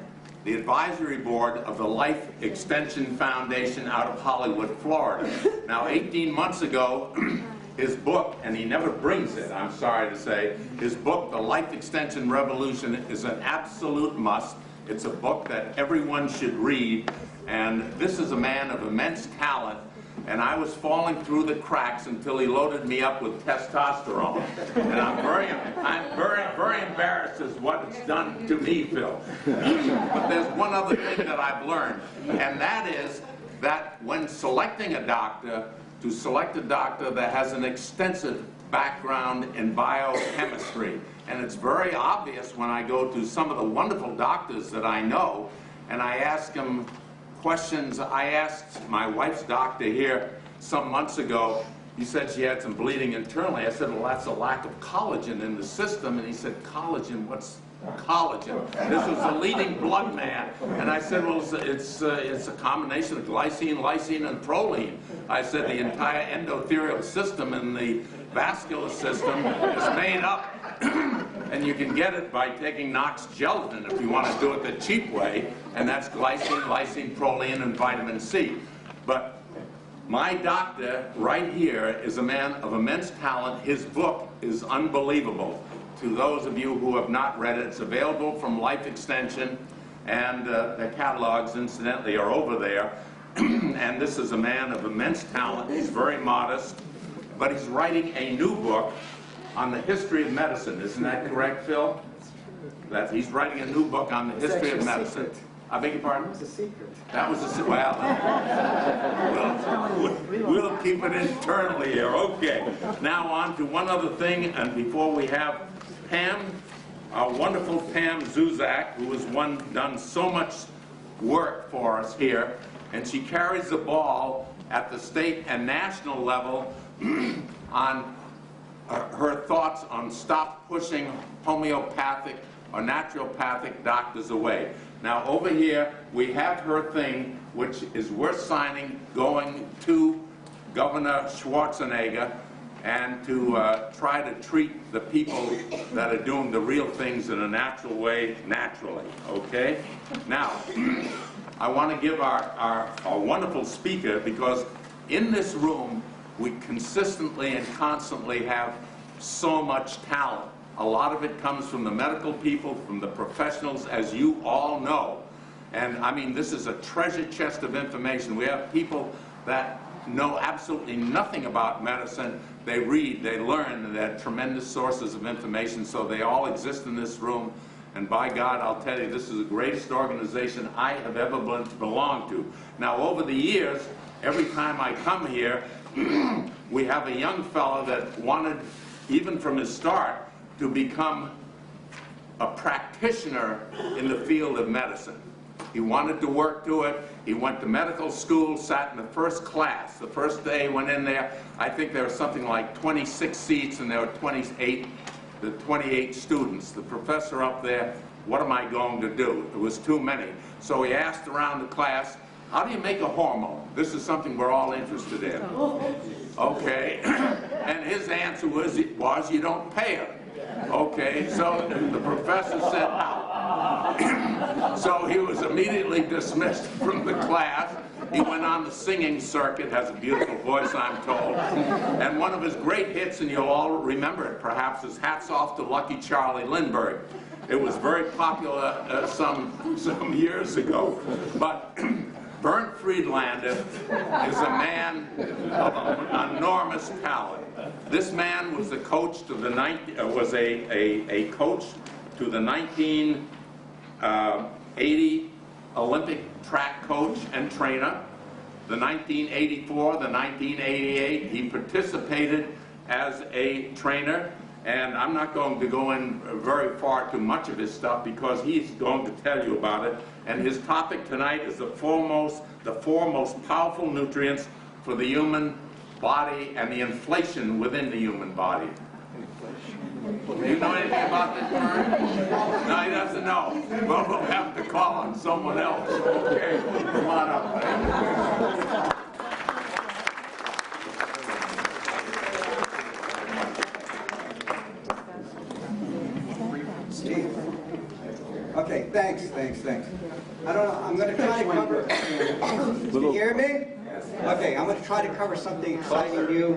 the advisory board of the Life Extension Foundation out of Hollywood, Florida. Now, 18 months ago, his book, and he never brings it, I'm sorry to say, his book, The Life Extension Revolution, is an absolute must. It's a book that everyone should read, and this is a man of immense talent. And I was falling through the cracks until he loaded me up with testosterone. And I'm very embarrassed as what it's done to me, Phil. But there's one other thing that I've learned, and that is that when selecting a doctor, to select a doctor that has an extensive background in biochemistry. And it's very obvious when I go to some of the wonderful doctors that I know, and I ask them questions. I asked my wife's doctor here some months ago. He said she had some bleeding internally. I said, well, that's a lack of collagen in the system. And he said, collagen? What's collagen? This was a leading blood man. And I said, well, it's a combination of glycine, lysine, and proline. I said the entire endothelial system and the vascular system is made up. And you can get it by taking Knox gelatin if you want to do it the cheap way, and that's glycine, lysine, proline, and vitamin C. But my doctor right here is a man of immense talent. His book is unbelievable. To those of you who have not read it, it's available from Life Extension, and the catalogs, incidentally, are over there. And this is a man of immense talent. He's very modest, but he's writing a new book on the history of medicine. Isn't that correct, Phil? That he's writing a new book on the history of medicine. Secret. I beg your pardon? It was a secret. That was a secret. Well, we'll keep it internally here. Okay. Now on to one other thing, and before we have Pam, our wonderful Pam Zuzak, who has done so much work for us here, and she carries the ball at the state and national level on her thoughts on stop pushing homeopathic or naturopathic doctors away. Now over here we have her thing, which is worth signing, going to Governor Schwarzenegger and to try to treat the people that are doing the real things in a natural way, naturally, okay? Now, I want to give our wonderful speaker, because in this room we consistently and constantly have so much talent. A lot of it comes from the medical people, from the professionals, as you all know. And I mean, this is a treasure chest of information. We have people that know absolutely nothing about medicine. They read, they learn, they're tremendous sources of information, so they all exist in this room. And by God, I'll tell you, this is the greatest organization I have ever belonged to. Now, over the years, every time I come here, we have a young fellow that wanted, even from his start, to become a practitioner in the field of medicine. He wanted to work to it. He went to medical school, sat in the first class. The first day he went in there, I think there were something like 26 seats, and there were 28 students. The professor up there, what am I going to do? It was too many. So he asked around the class, how do you make a hormone? This is something we're all interested in. Okay, and his answer was you don't pay her. Okay, so the professor said no. So he was immediately dismissed from the class. He went on the singing circuit, has a beautiful voice, I'm told. And one of his great hits, and you'll all remember it perhaps, is Hats Off to Lucky Charlie Lindbergh. It was very popular some years ago. But Bernd Friedlander is a man of enormous talent. This man was the coach to the a coach to the 1980 Olympic track coach and trainer. The 1984, the 1988, he participated as a trainer. And I'm not going to go in very far too much of his stuff, because he's going to tell you about it. And his topic tonight is the four most powerful nutrients for the human body and the inflation within the human body. Do you know anything about this, Vern? No, he doesn't know. Well, we'll have to call on someone else. Okay, come on up. Okay, thanks. I don't know, I'm going to try to cover... Can you hear me? Okay, I'm going to try to cover something exciting new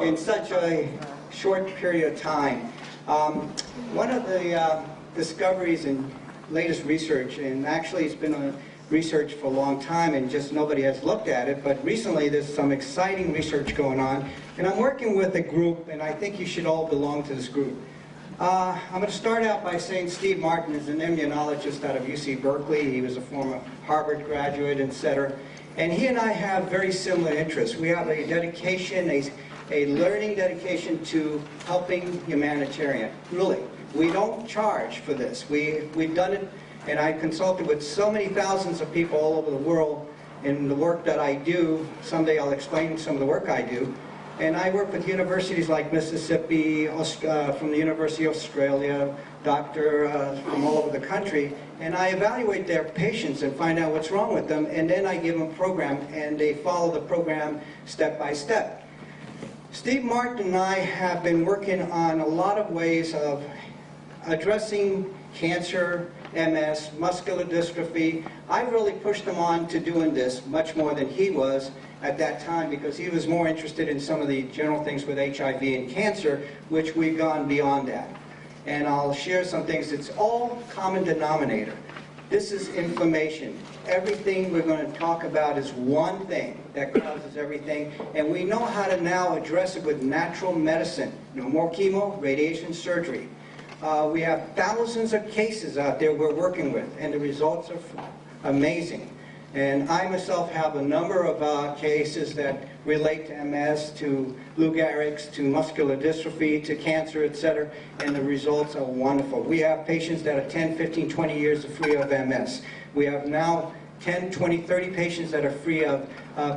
in such a short period of time. One of the discoveries and latest research, and actually it's been on research for a long time and just nobody has looked at it, but recently there's some exciting research going on, and I'm working with a group, and I think you should all belong to this group. I'm going to start out by saying Steve Martin is an immunologist out of UC Berkeley. He was a former Harvard graduate, etc. And he and I have very similar interests. We have a dedication, a learning dedication to helping humanitarian. Really, we don't charge for this. We've done it, and I consulted with so many thousands of people all over the world in the work that I do. Someday I'll explain some of the work I do. And I work with universities like Mississippi, from the University of Australia, doctor from all over the country, and I evaluate their patients and find out what's wrong with them, and then I give them a program, and they follow the program step by step. Steve Martin and I have been working on a lot of ways of addressing cancer, MS, muscular dystrophy. I really pushed him on to doing this much more than he was at that time, because he was more interested in some of the general things with HIV and cancer, which we've gone beyond that. And I'll share some things. It's all common denominator. This is inflammation. Everything we're going to talk about is one thing that causes everything, and we know how to now address it with natural medicine. No more chemo, radiation, surgery. We have thousands of cases out there we're working with, and the results are amazing. And I myself have a number of cases that relate to MS, to Lou Gehrig's, to muscular dystrophy, to cancer, etc. And the results are wonderful. We have patients that are 10, 15, 20 years free of MS. We have now 10, 20, 30 patients that are free of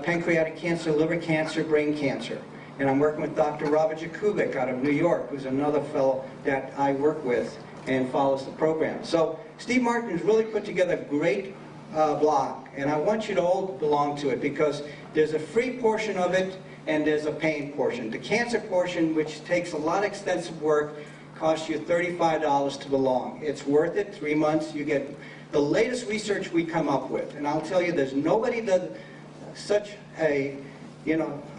pancreatic cancer, liver cancer, brain cancer. And I'm working with Dr. Robert Jakubik out of New York, who's another fellow that I work with and follows the program. So Steve Martin has really put together a great blog, and I want you to all belong to it because there's a free portion of it and there's a paying portion. The cancer portion, which takes a lot of extensive work, costs you $35 to belong. It's worth it. 3 months, you get the latest research we come up with. And I'll tell you, there's nobody that such a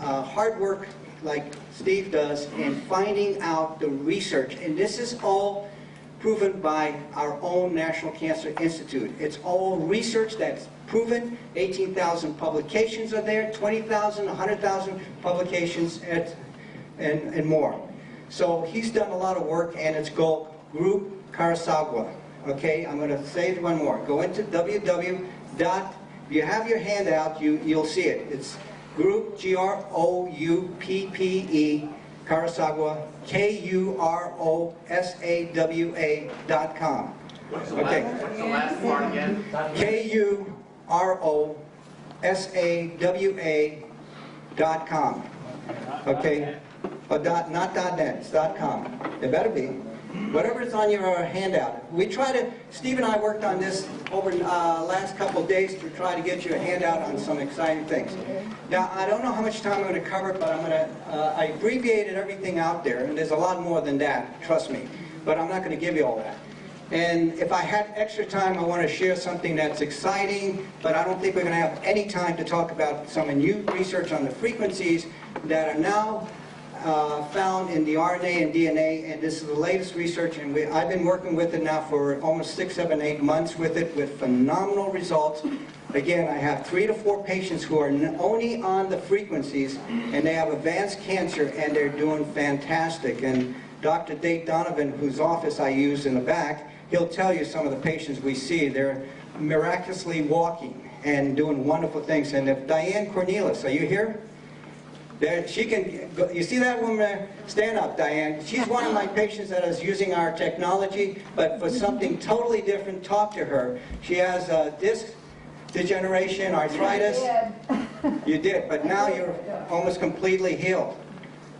hard work like Steve does in finding out the research. And this is all proven by our own National Cancer Institute. It's all research that's proven. 18,000 publications are there, 20,000, 100,000 publications, and more. So he's done a lot of work, and it's called Group Carasagua. Okay, I'm going to say it one more. Go into www. If you have your handout, you'll see it. It's Group, G-R-O-U-P-P-E, Carasagua, K-U-R-O-S-A-W-A.com. What's the last part again? K-U-R-O-S-A-W-A.com. Okay? Not .net, it's .com. It better be. Whatever's on your handout. We try to, Steve and I worked on this over the last couple of days to try to get you a handout on some exciting things. Now, I don't know how much time I'm going to cover, but I abbreviated everything out there, and there's a lot more than that, trust me. But I'm not going to give you all that. And if I had extra time, I want to share something that's exciting, but I don't think we're going to have any time to talk about some new research on the frequencies that are now found in the RNA and DNA, and this is the latest research, and I've been working with it now for almost 6, 7, 8 months with it, with phenomenal results. Again, I have 3 to 4 patients who are only on the frequencies, and they have advanced cancer, and they're doing fantastic. And Dr. Dave Donovan, whose office I use in the back, he'll tell you some of the patients we see. They're miraculously walking and doing wonderful things. And if Diane Cornelis, are you here? There, she can, you see that woman? Stand up, Diane. She's one of my patients that is using our technology, but for something totally different. Talk to her. She has disc degeneration, arthritis. You did, but now you're almost completely healed.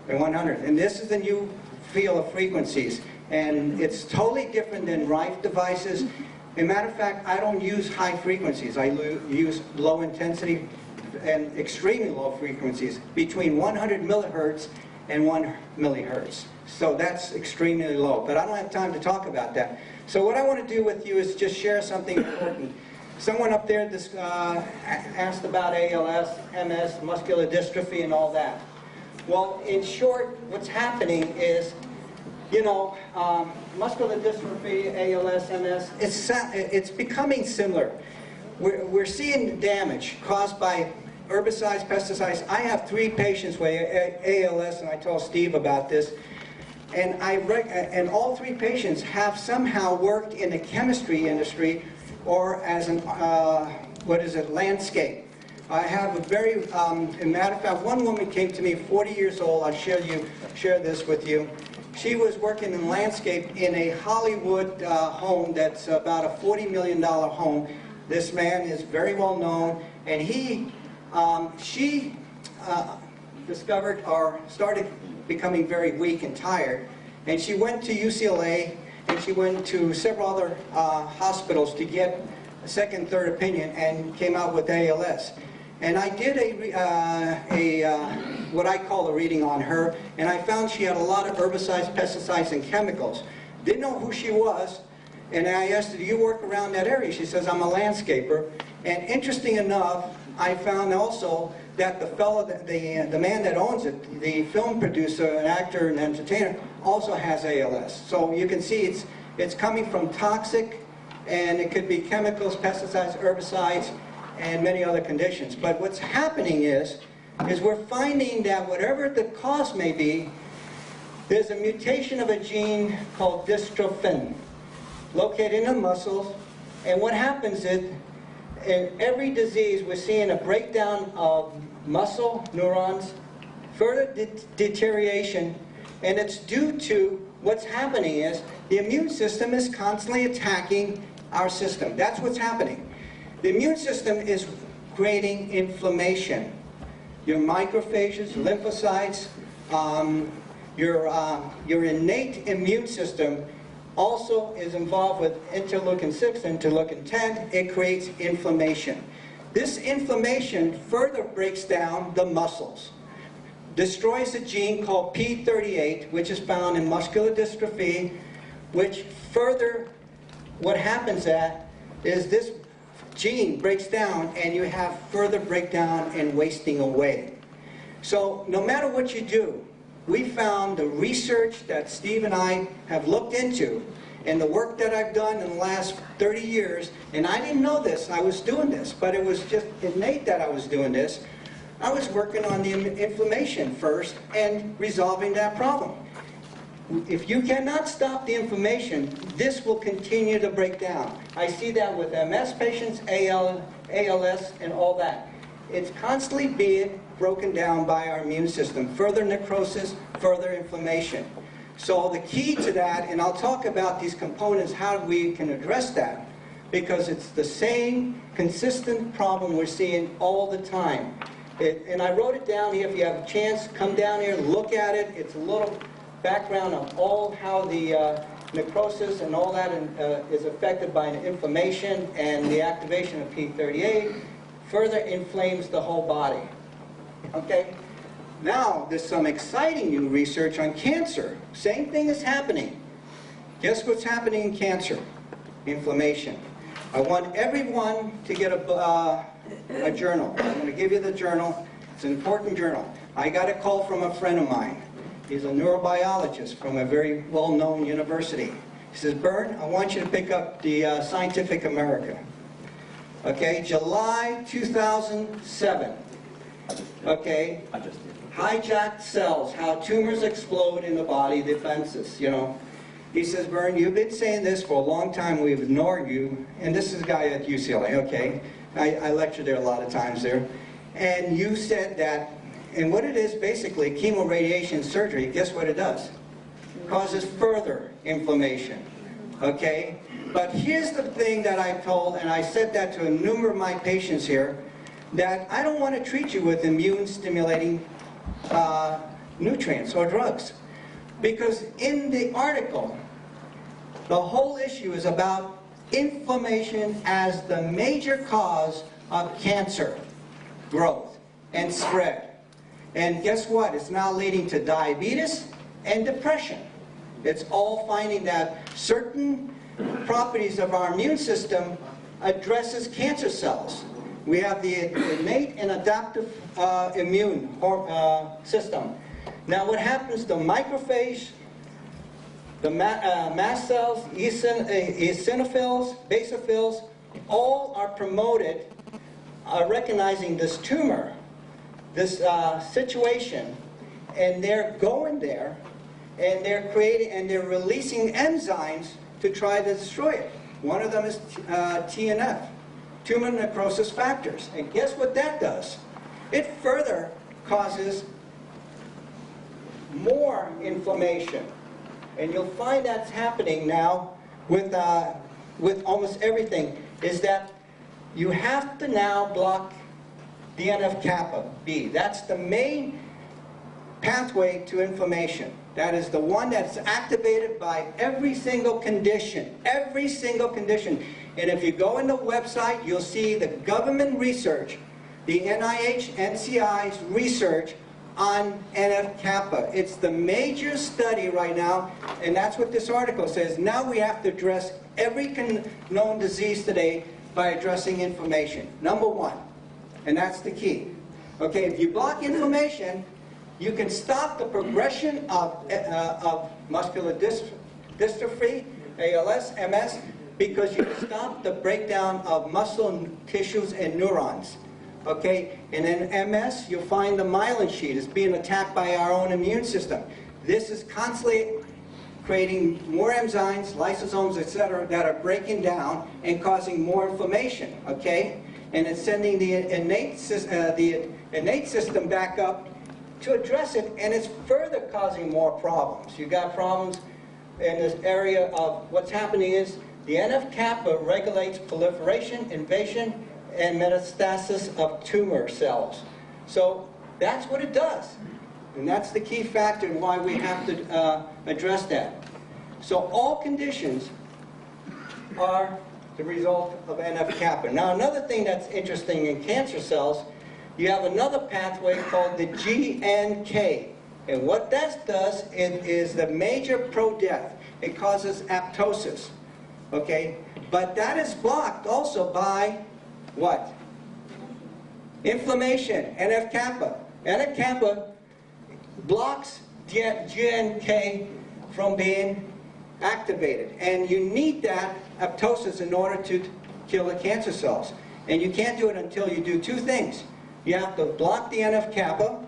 And 100. And this is the new field of frequencies. And it's totally different than Rife devices. As a matter of fact, I don't use high frequencies. I use low intensity and extremely low frequencies, between 100 millihertz and 1 millihertz. So that's extremely low, but I don't have time to talk about that. So what I want to do with you is just share something important. Someone up there asked about ALS, MS, muscular dystrophy, and all that. Well, in short, what's happening is, muscular dystrophy, ALS, MS, it's becoming similar. We're seeing damage caused by herbicides, pesticides. I have 3 patients with ALS, and I told Steve about this. And all 3 patients have somehow worked in the chemistry industry or as an, landscape. I have a very, as a matter of fact, one woman came to me, 40 years old. I'll share this with you. She was working in landscape in a Hollywood home that's about a $40 million home. This man is very well known, and she discovered or started becoming very weak and tired, and she went to UCLA, and she went to several other hospitals to get a second, third opinion, and came out with ALS. And I did what I call a reading on her, and I found she had a lot of herbicides, pesticides, and chemicals. Didn't know who she was, and I asked her, do you work around that area? She says, I'm a landscaper. And interesting enough, I found also that the fellow, the man that owns it, the film producer, an actor, and entertainer, also has ALS. So you can see it's coming from toxic, and it could be chemicals, pesticides, herbicides, and many other conditions. But what's happening is we're finding that whatever the cause may be, there's a mutation of a gene called dystrophin located in the muscles, and what happens is in every disease we're seeing a breakdown of muscle neurons, further deterioration, and it's due to what's happening is the immune system is constantly attacking our system. That's what's happening. The immune system is creating inflammation. Your macrophages, lymphocytes, your innate immune system also is involved with interleukin 6, interleukin 10. It creates inflammation. This inflammation further breaks down the muscles, destroys a gene called P38, which is found in muscular dystrophy, which further, what happens is this gene breaks down and you have further breakdown and wasting away. So no matter what you do, we found the research that Steve and I have looked into and the work that I've done in the last 30 years, and I didn't know this, I was doing this, but it was just innate that I was doing this. I was working on the inflammation first and resolving that problem. If you cannot stop the inflammation, this will continue to break down. I see that with MS patients, ALS, and all that. It's constantly being broken down by our immune system. Further necrosis, further inflammation. So the key to that, and I'll talk about these components, how we can address that, because it's the same consistent problem we're seeing all the time. And I wrote it down here. If you have a chance, come down here, look at it. It's a little background of all how the necrosis and all that is affected by an inflammation, and the activation of P38 further inflames the whole body. Okay? Now, there's some exciting new research on cancer. Same thing is happening. Guess what's happening in cancer? Inflammation. I want everyone to get a journal. I'm going to give you the journal. It's an important journal. I got a call from a friend of mine. He's a neurobiologist from a very well-known university. He says, Bern, I want you to pick up the Scientific American. Okay, July 2007. Okay, hijacked cells, how tumors explode in the body, defenses, you know. He says, Bern, you've been saying this for a long time, we've ignored you. And this is a guy at UCLA, okay. I lectured there a lot of times there. And you said that, and what it is basically, chemoradiation surgery, guess what it does? It causes further inflammation, okay. But here's the thing that I told, and I said that to a number of my patients here, that I don't want to treat you with immune-stimulating nutrients or drugs. Because in the article, the whole issue is about inflammation as the major cause of cancer growth and spread. And guess what? It's now leading to diabetes and depression. It's all finding that certain properties of our immune system addresses cancer cells. We have the innate and adaptive immune system. Now what happens to macrophage, the mast cells, eosinophils, basophils, all are promoted recognizing this tumor, this situation, and they're going there, and they're creating, and they're releasing enzymes to try to destroy it. One of them is TNF, tumor necrosis factors. And guess what that does? It further causes more inflammation. And you'll find that's happening now with almost everything, is that you have to now block TNF-kappa B. That's the main pathway to inflammation. That is the one that's activated by every single condition. Every single condition. And if you go on the website, you'll see the government research, the NIH, NCI's research on NF-kappa. It's the major study right now, and that's what this article says. Now we have to address every known disease today by addressing inflammation. Number one, and that's the key. Okay, if you block inflammation, you can stop the progression of muscular dystrophy, ALS, MS, because you stop the breakdown of muscle tissues and neurons. Okay, and in MS, you'll find the myelin sheath is being attacked by our own immune system. This is constantly creating more enzymes, lysosomes, etc., that are breaking down and causing more inflammation. Okay, and it's sending the innate system back up to address it, and it's further causing more problems. You got problems in this area of what's happening is the NF-kappa regulates proliferation, invasion, and metastasis of tumor cells. So that's what it does. And that's the key factor in why we have to address that. So all conditions are the result of NF-kappa. Now another thing that's interesting in cancer cells, you have another pathway called the GNK. And what that does, it is the major pro-death. It causes apoptosis. Okay? But that is blocked also by what? Inflammation, NF-kappa. NF-kappa blocks GNK from being activated. And you need that apoptosis in order to kill the cancer cells. And you can't do it until you do two things. You have to block the NF-kappa,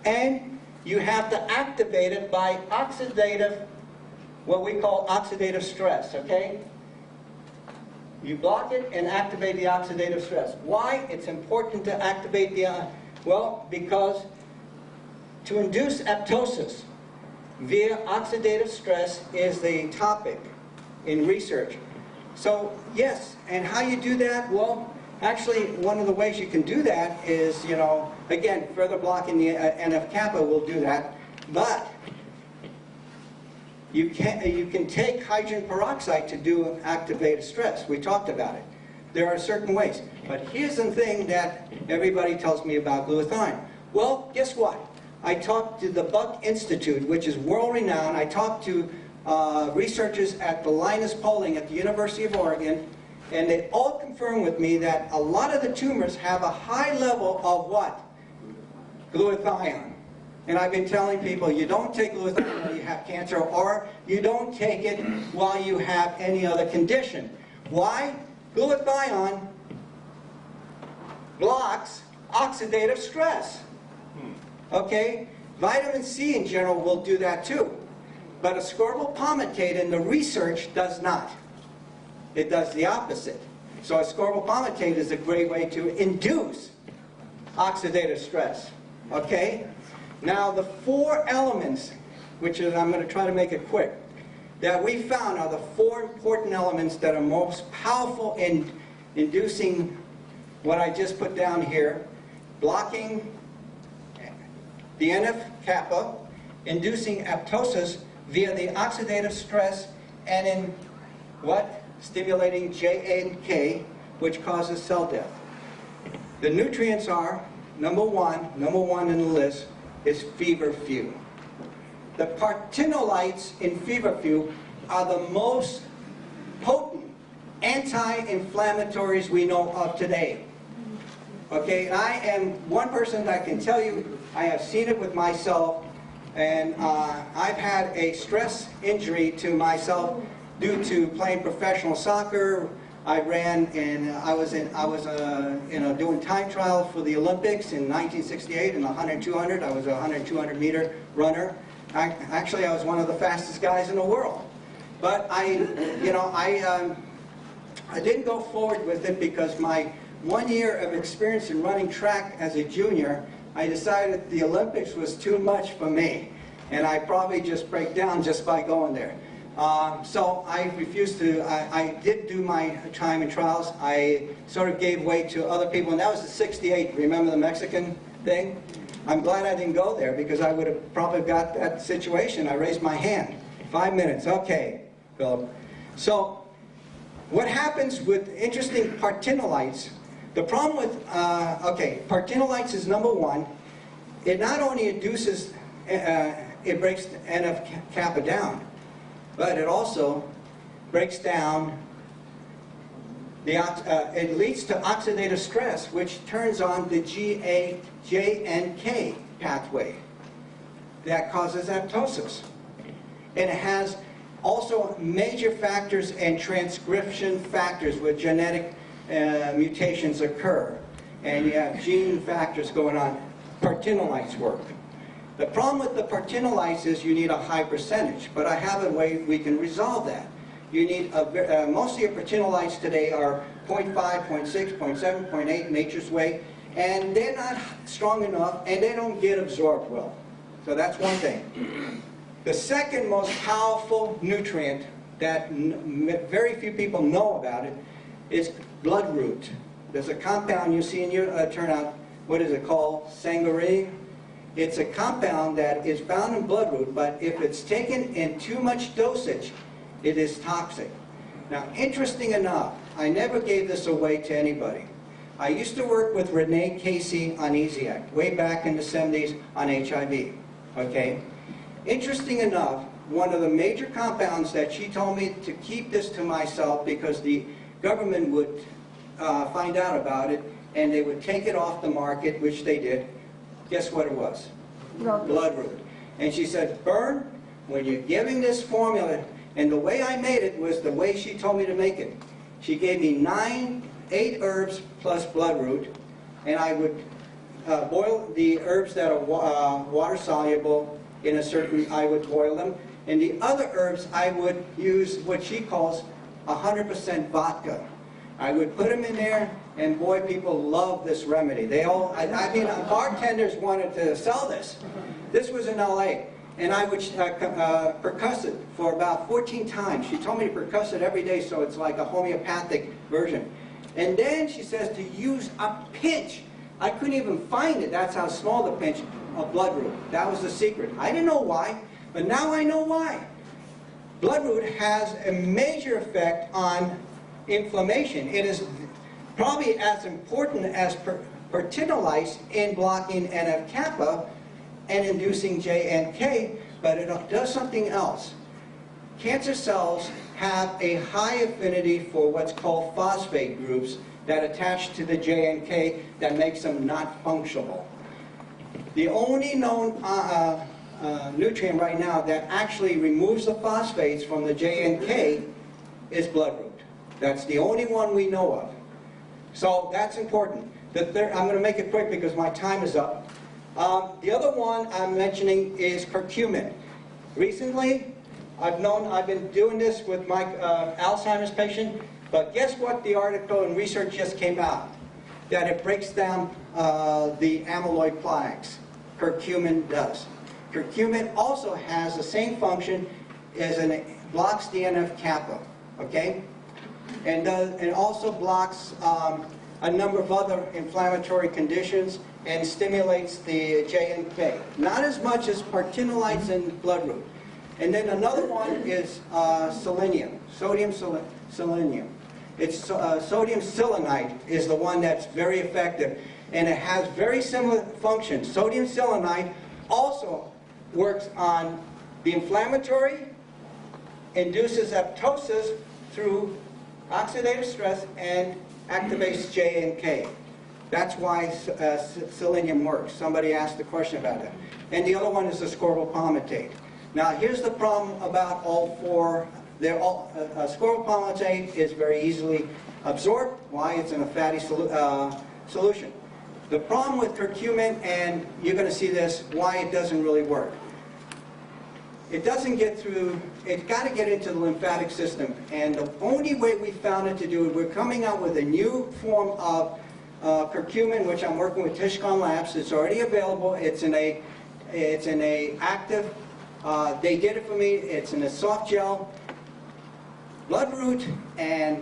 and you have to activate it by oxidative, what we call oxidative stress, okay? You block it and activate the oxidative stress. Why? It's important to activate the, well, because to induce apoptosis via oxidative stress is the topic in research. So, yes, and how you do that? Well, actually, one of the ways you can do that is, you know, again, further blocking the NF-kappa will do that, but you can take hydrogen peroxide to do activated stress. We talked about it. There are certain ways. But here's the thing that everybody tells me about glutathione. Well, guess what? I talked to the Buck Institute, which is world-renowned. I talked to researchers at the Linus Pauling at the University of Oregon, and they all confirm with me that a lot of the tumors have a high level of what? Glutathione. And I've been telling people, you don't take glutathione while you have cancer, or you don't take it while you have any other condition. Why? Glutathione blocks oxidative stress. Okay? Vitamin C in general will do that too. But ascorbyl palmitate in the research does not. It does the opposite. So ascorbyl palmitate is a great way to induce oxidative stress. Okay? Now the four elements, which is, I'm going to try to make it quick, that we found are the four important elements that are most powerful in inducing what I just put down here, blocking the NF-kappa, inducing apoptosis via the oxidative stress, and in what? Stimulating JNK, which causes cell death. The nutrients are, number one in the list, is feverfew. The partinolites in feverfew are the most potent anti-inflammatories we know of today. Okay, and I am one person that can tell you, I have seen it with myself, and I've had a stress injury to myself due to playing professional soccer. I ran, and I was doing time trial for the Olympics in 1968 in the 100-200. I was a 100-200 meter runner. Actually, I was one of the fastest guys in the world. But I didn't go forward with it because my 1 year of experience in running track as a junior, I decided the Olympics was too much for me, and I probably just break down just by going there. So I refused to, I did do my time in trials. I sort of gave way to other people, and that was the 68, remember the Mexican thing? I'm glad I didn't go there because I would have probably got that situation. I raised my hand. 5 minutes, okay, Philip. So what happens with interesting partinolites, the problem with, partinolites is number one. It not only induces, it breaks NF-kappa down, but it also breaks down, it leads to oxidative stress, which turns on the JNK pathway that causes apoptosis. And it has also major factors and transcription factors where genetic mutations occur. And you have gene factors going on. Partinolites work. The problem with the partinolites is you need a high percentage, but I have a way we can resolve that. You need, most of your partinolites today are 0.5, 0.6, 0.7, 0.8 nature's way, and they're not strong enough, and they don't get absorbed well. So that's one thing. The second most powerful nutrient that very few people know about it is bloodroot. There's a compound you see in your turnout. What is it called? Sangaree. It's a compound that is found in bloodroot, but if it's taken in too much dosage, it is toxic. Now, interesting enough, I never gave this away to anybody. I used to work with Renee Casey on EZAC, way back in the 70s on HIV, okay? Interesting enough, one of the major compounds that she told me to keep this to myself because the government would find out about it and they would take it off the market, which they did. Guess what it was? Bloodroot. And she said, Bern, when you're giving this formula, and the way I made it was the way she told me to make it. She gave me 8 herbs plus bloodroot, and I would boil the herbs that are water soluble in a certain, I would boil them. And the other herbs, I would use what she calls 100% vodka. I would put them in there, and boy, people love this remedy. They all, I mean, bartenders wanted to sell this. This was in LA, and I would percuss it for about 14 times. She told me to percuss it every day, so it's like a homeopathic version. And then she says to use a pinch. I couldn't even find it. That's how small the pinch of bloodroot. That was the secret. I didn't know why, but now I know why. Bloodroot has a major effect on inflammation. It is probably as important as pertinolice in blocking NF-kappa and inducing JNK, but it does something else. Cancer cells have a high affinity for what's called phosphate groups that attach to the JNK that makes them not functional. The only known nutrient right now that actually removes the phosphates from the JNK is bloodroot. That's the only one we know of. So that's important. I'm going to make it quick because my time is up. The other one I'm mentioning is curcumin. Recently, I've been doing this with my Alzheimer's patient, but guess what the article and research just came out? That it breaks down the amyloid plaques. Curcumin does. Curcumin also has the same function as it blocks the NF-kappa, okay? And also blocks a number of other inflammatory conditions and stimulates the JNK. Not as much as partinolites and bloodroot. And then another one is selenium, sodium selenium. It's sodium selenite is the one that's very effective, and it has very similar functions. Sodium selenite also works on the inflammatory, induces apoptosis through oxidative stress, and activates JNK. That's why selenium works. Somebody asked a question about that. And the other one is the ascorbyl palmitate. Now here's the problem about all four. Ascorbyl palmitate is very easily absorbed. Why? It's in a fatty solution. The problem with curcumin, and you're going to see this, why it doesn't really work. It doesn't get through, it's got to get into the lymphatic system. And the only way we found it to do it, we're coming out with a new form of curcumin, which I'm working with Tishcon Labs. It's already available. It's in a active, they did it for me. It's in a soft gel. Bloodroot and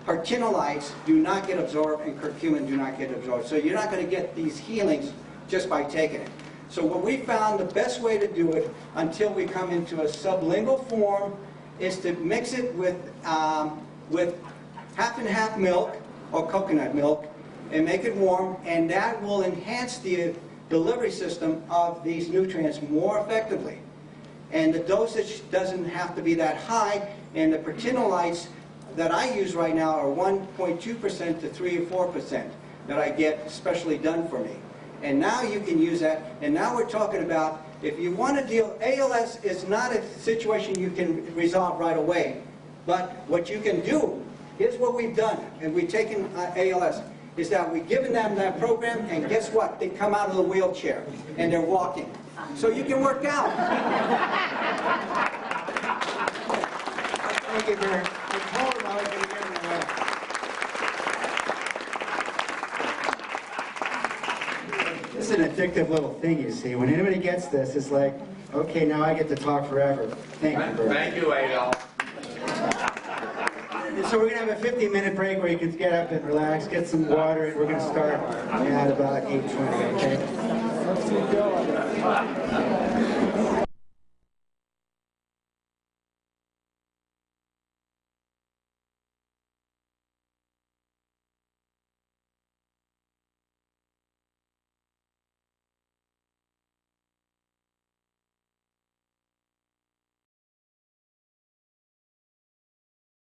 partinolites do not get absorbed, and curcumin do not get absorbed. So you're not going to get these healings just by taking it. So what we found the best way to do it until we come into a sublingual form is to mix it with half and half milk or coconut milk and make it warm, and that will enhance the delivery system of these nutrients more effectively. And the dosage doesn't have to be that high, and the partinolites that I use right now are 1.2% to 3 or 4% that I get specially done for me. And now you can use that, and now we're talking about, if you want to deal, ALS is not a situation you can resolve right away, but what you can do, here's what we've done, and we've taken ALS, is that we've given them that program, and guess what? They come out of the wheelchair, and they're walking. So you can work out. Thank you very much. This is an addictive little thing, you see. When anybody gets this, it's like, okay, now I get to talk forever. Thank you, Bert. Thank you, Adel. So we're going to have a 15-minute break where you can get up and relax, get some water, and we're going to start at about 8:20, okay?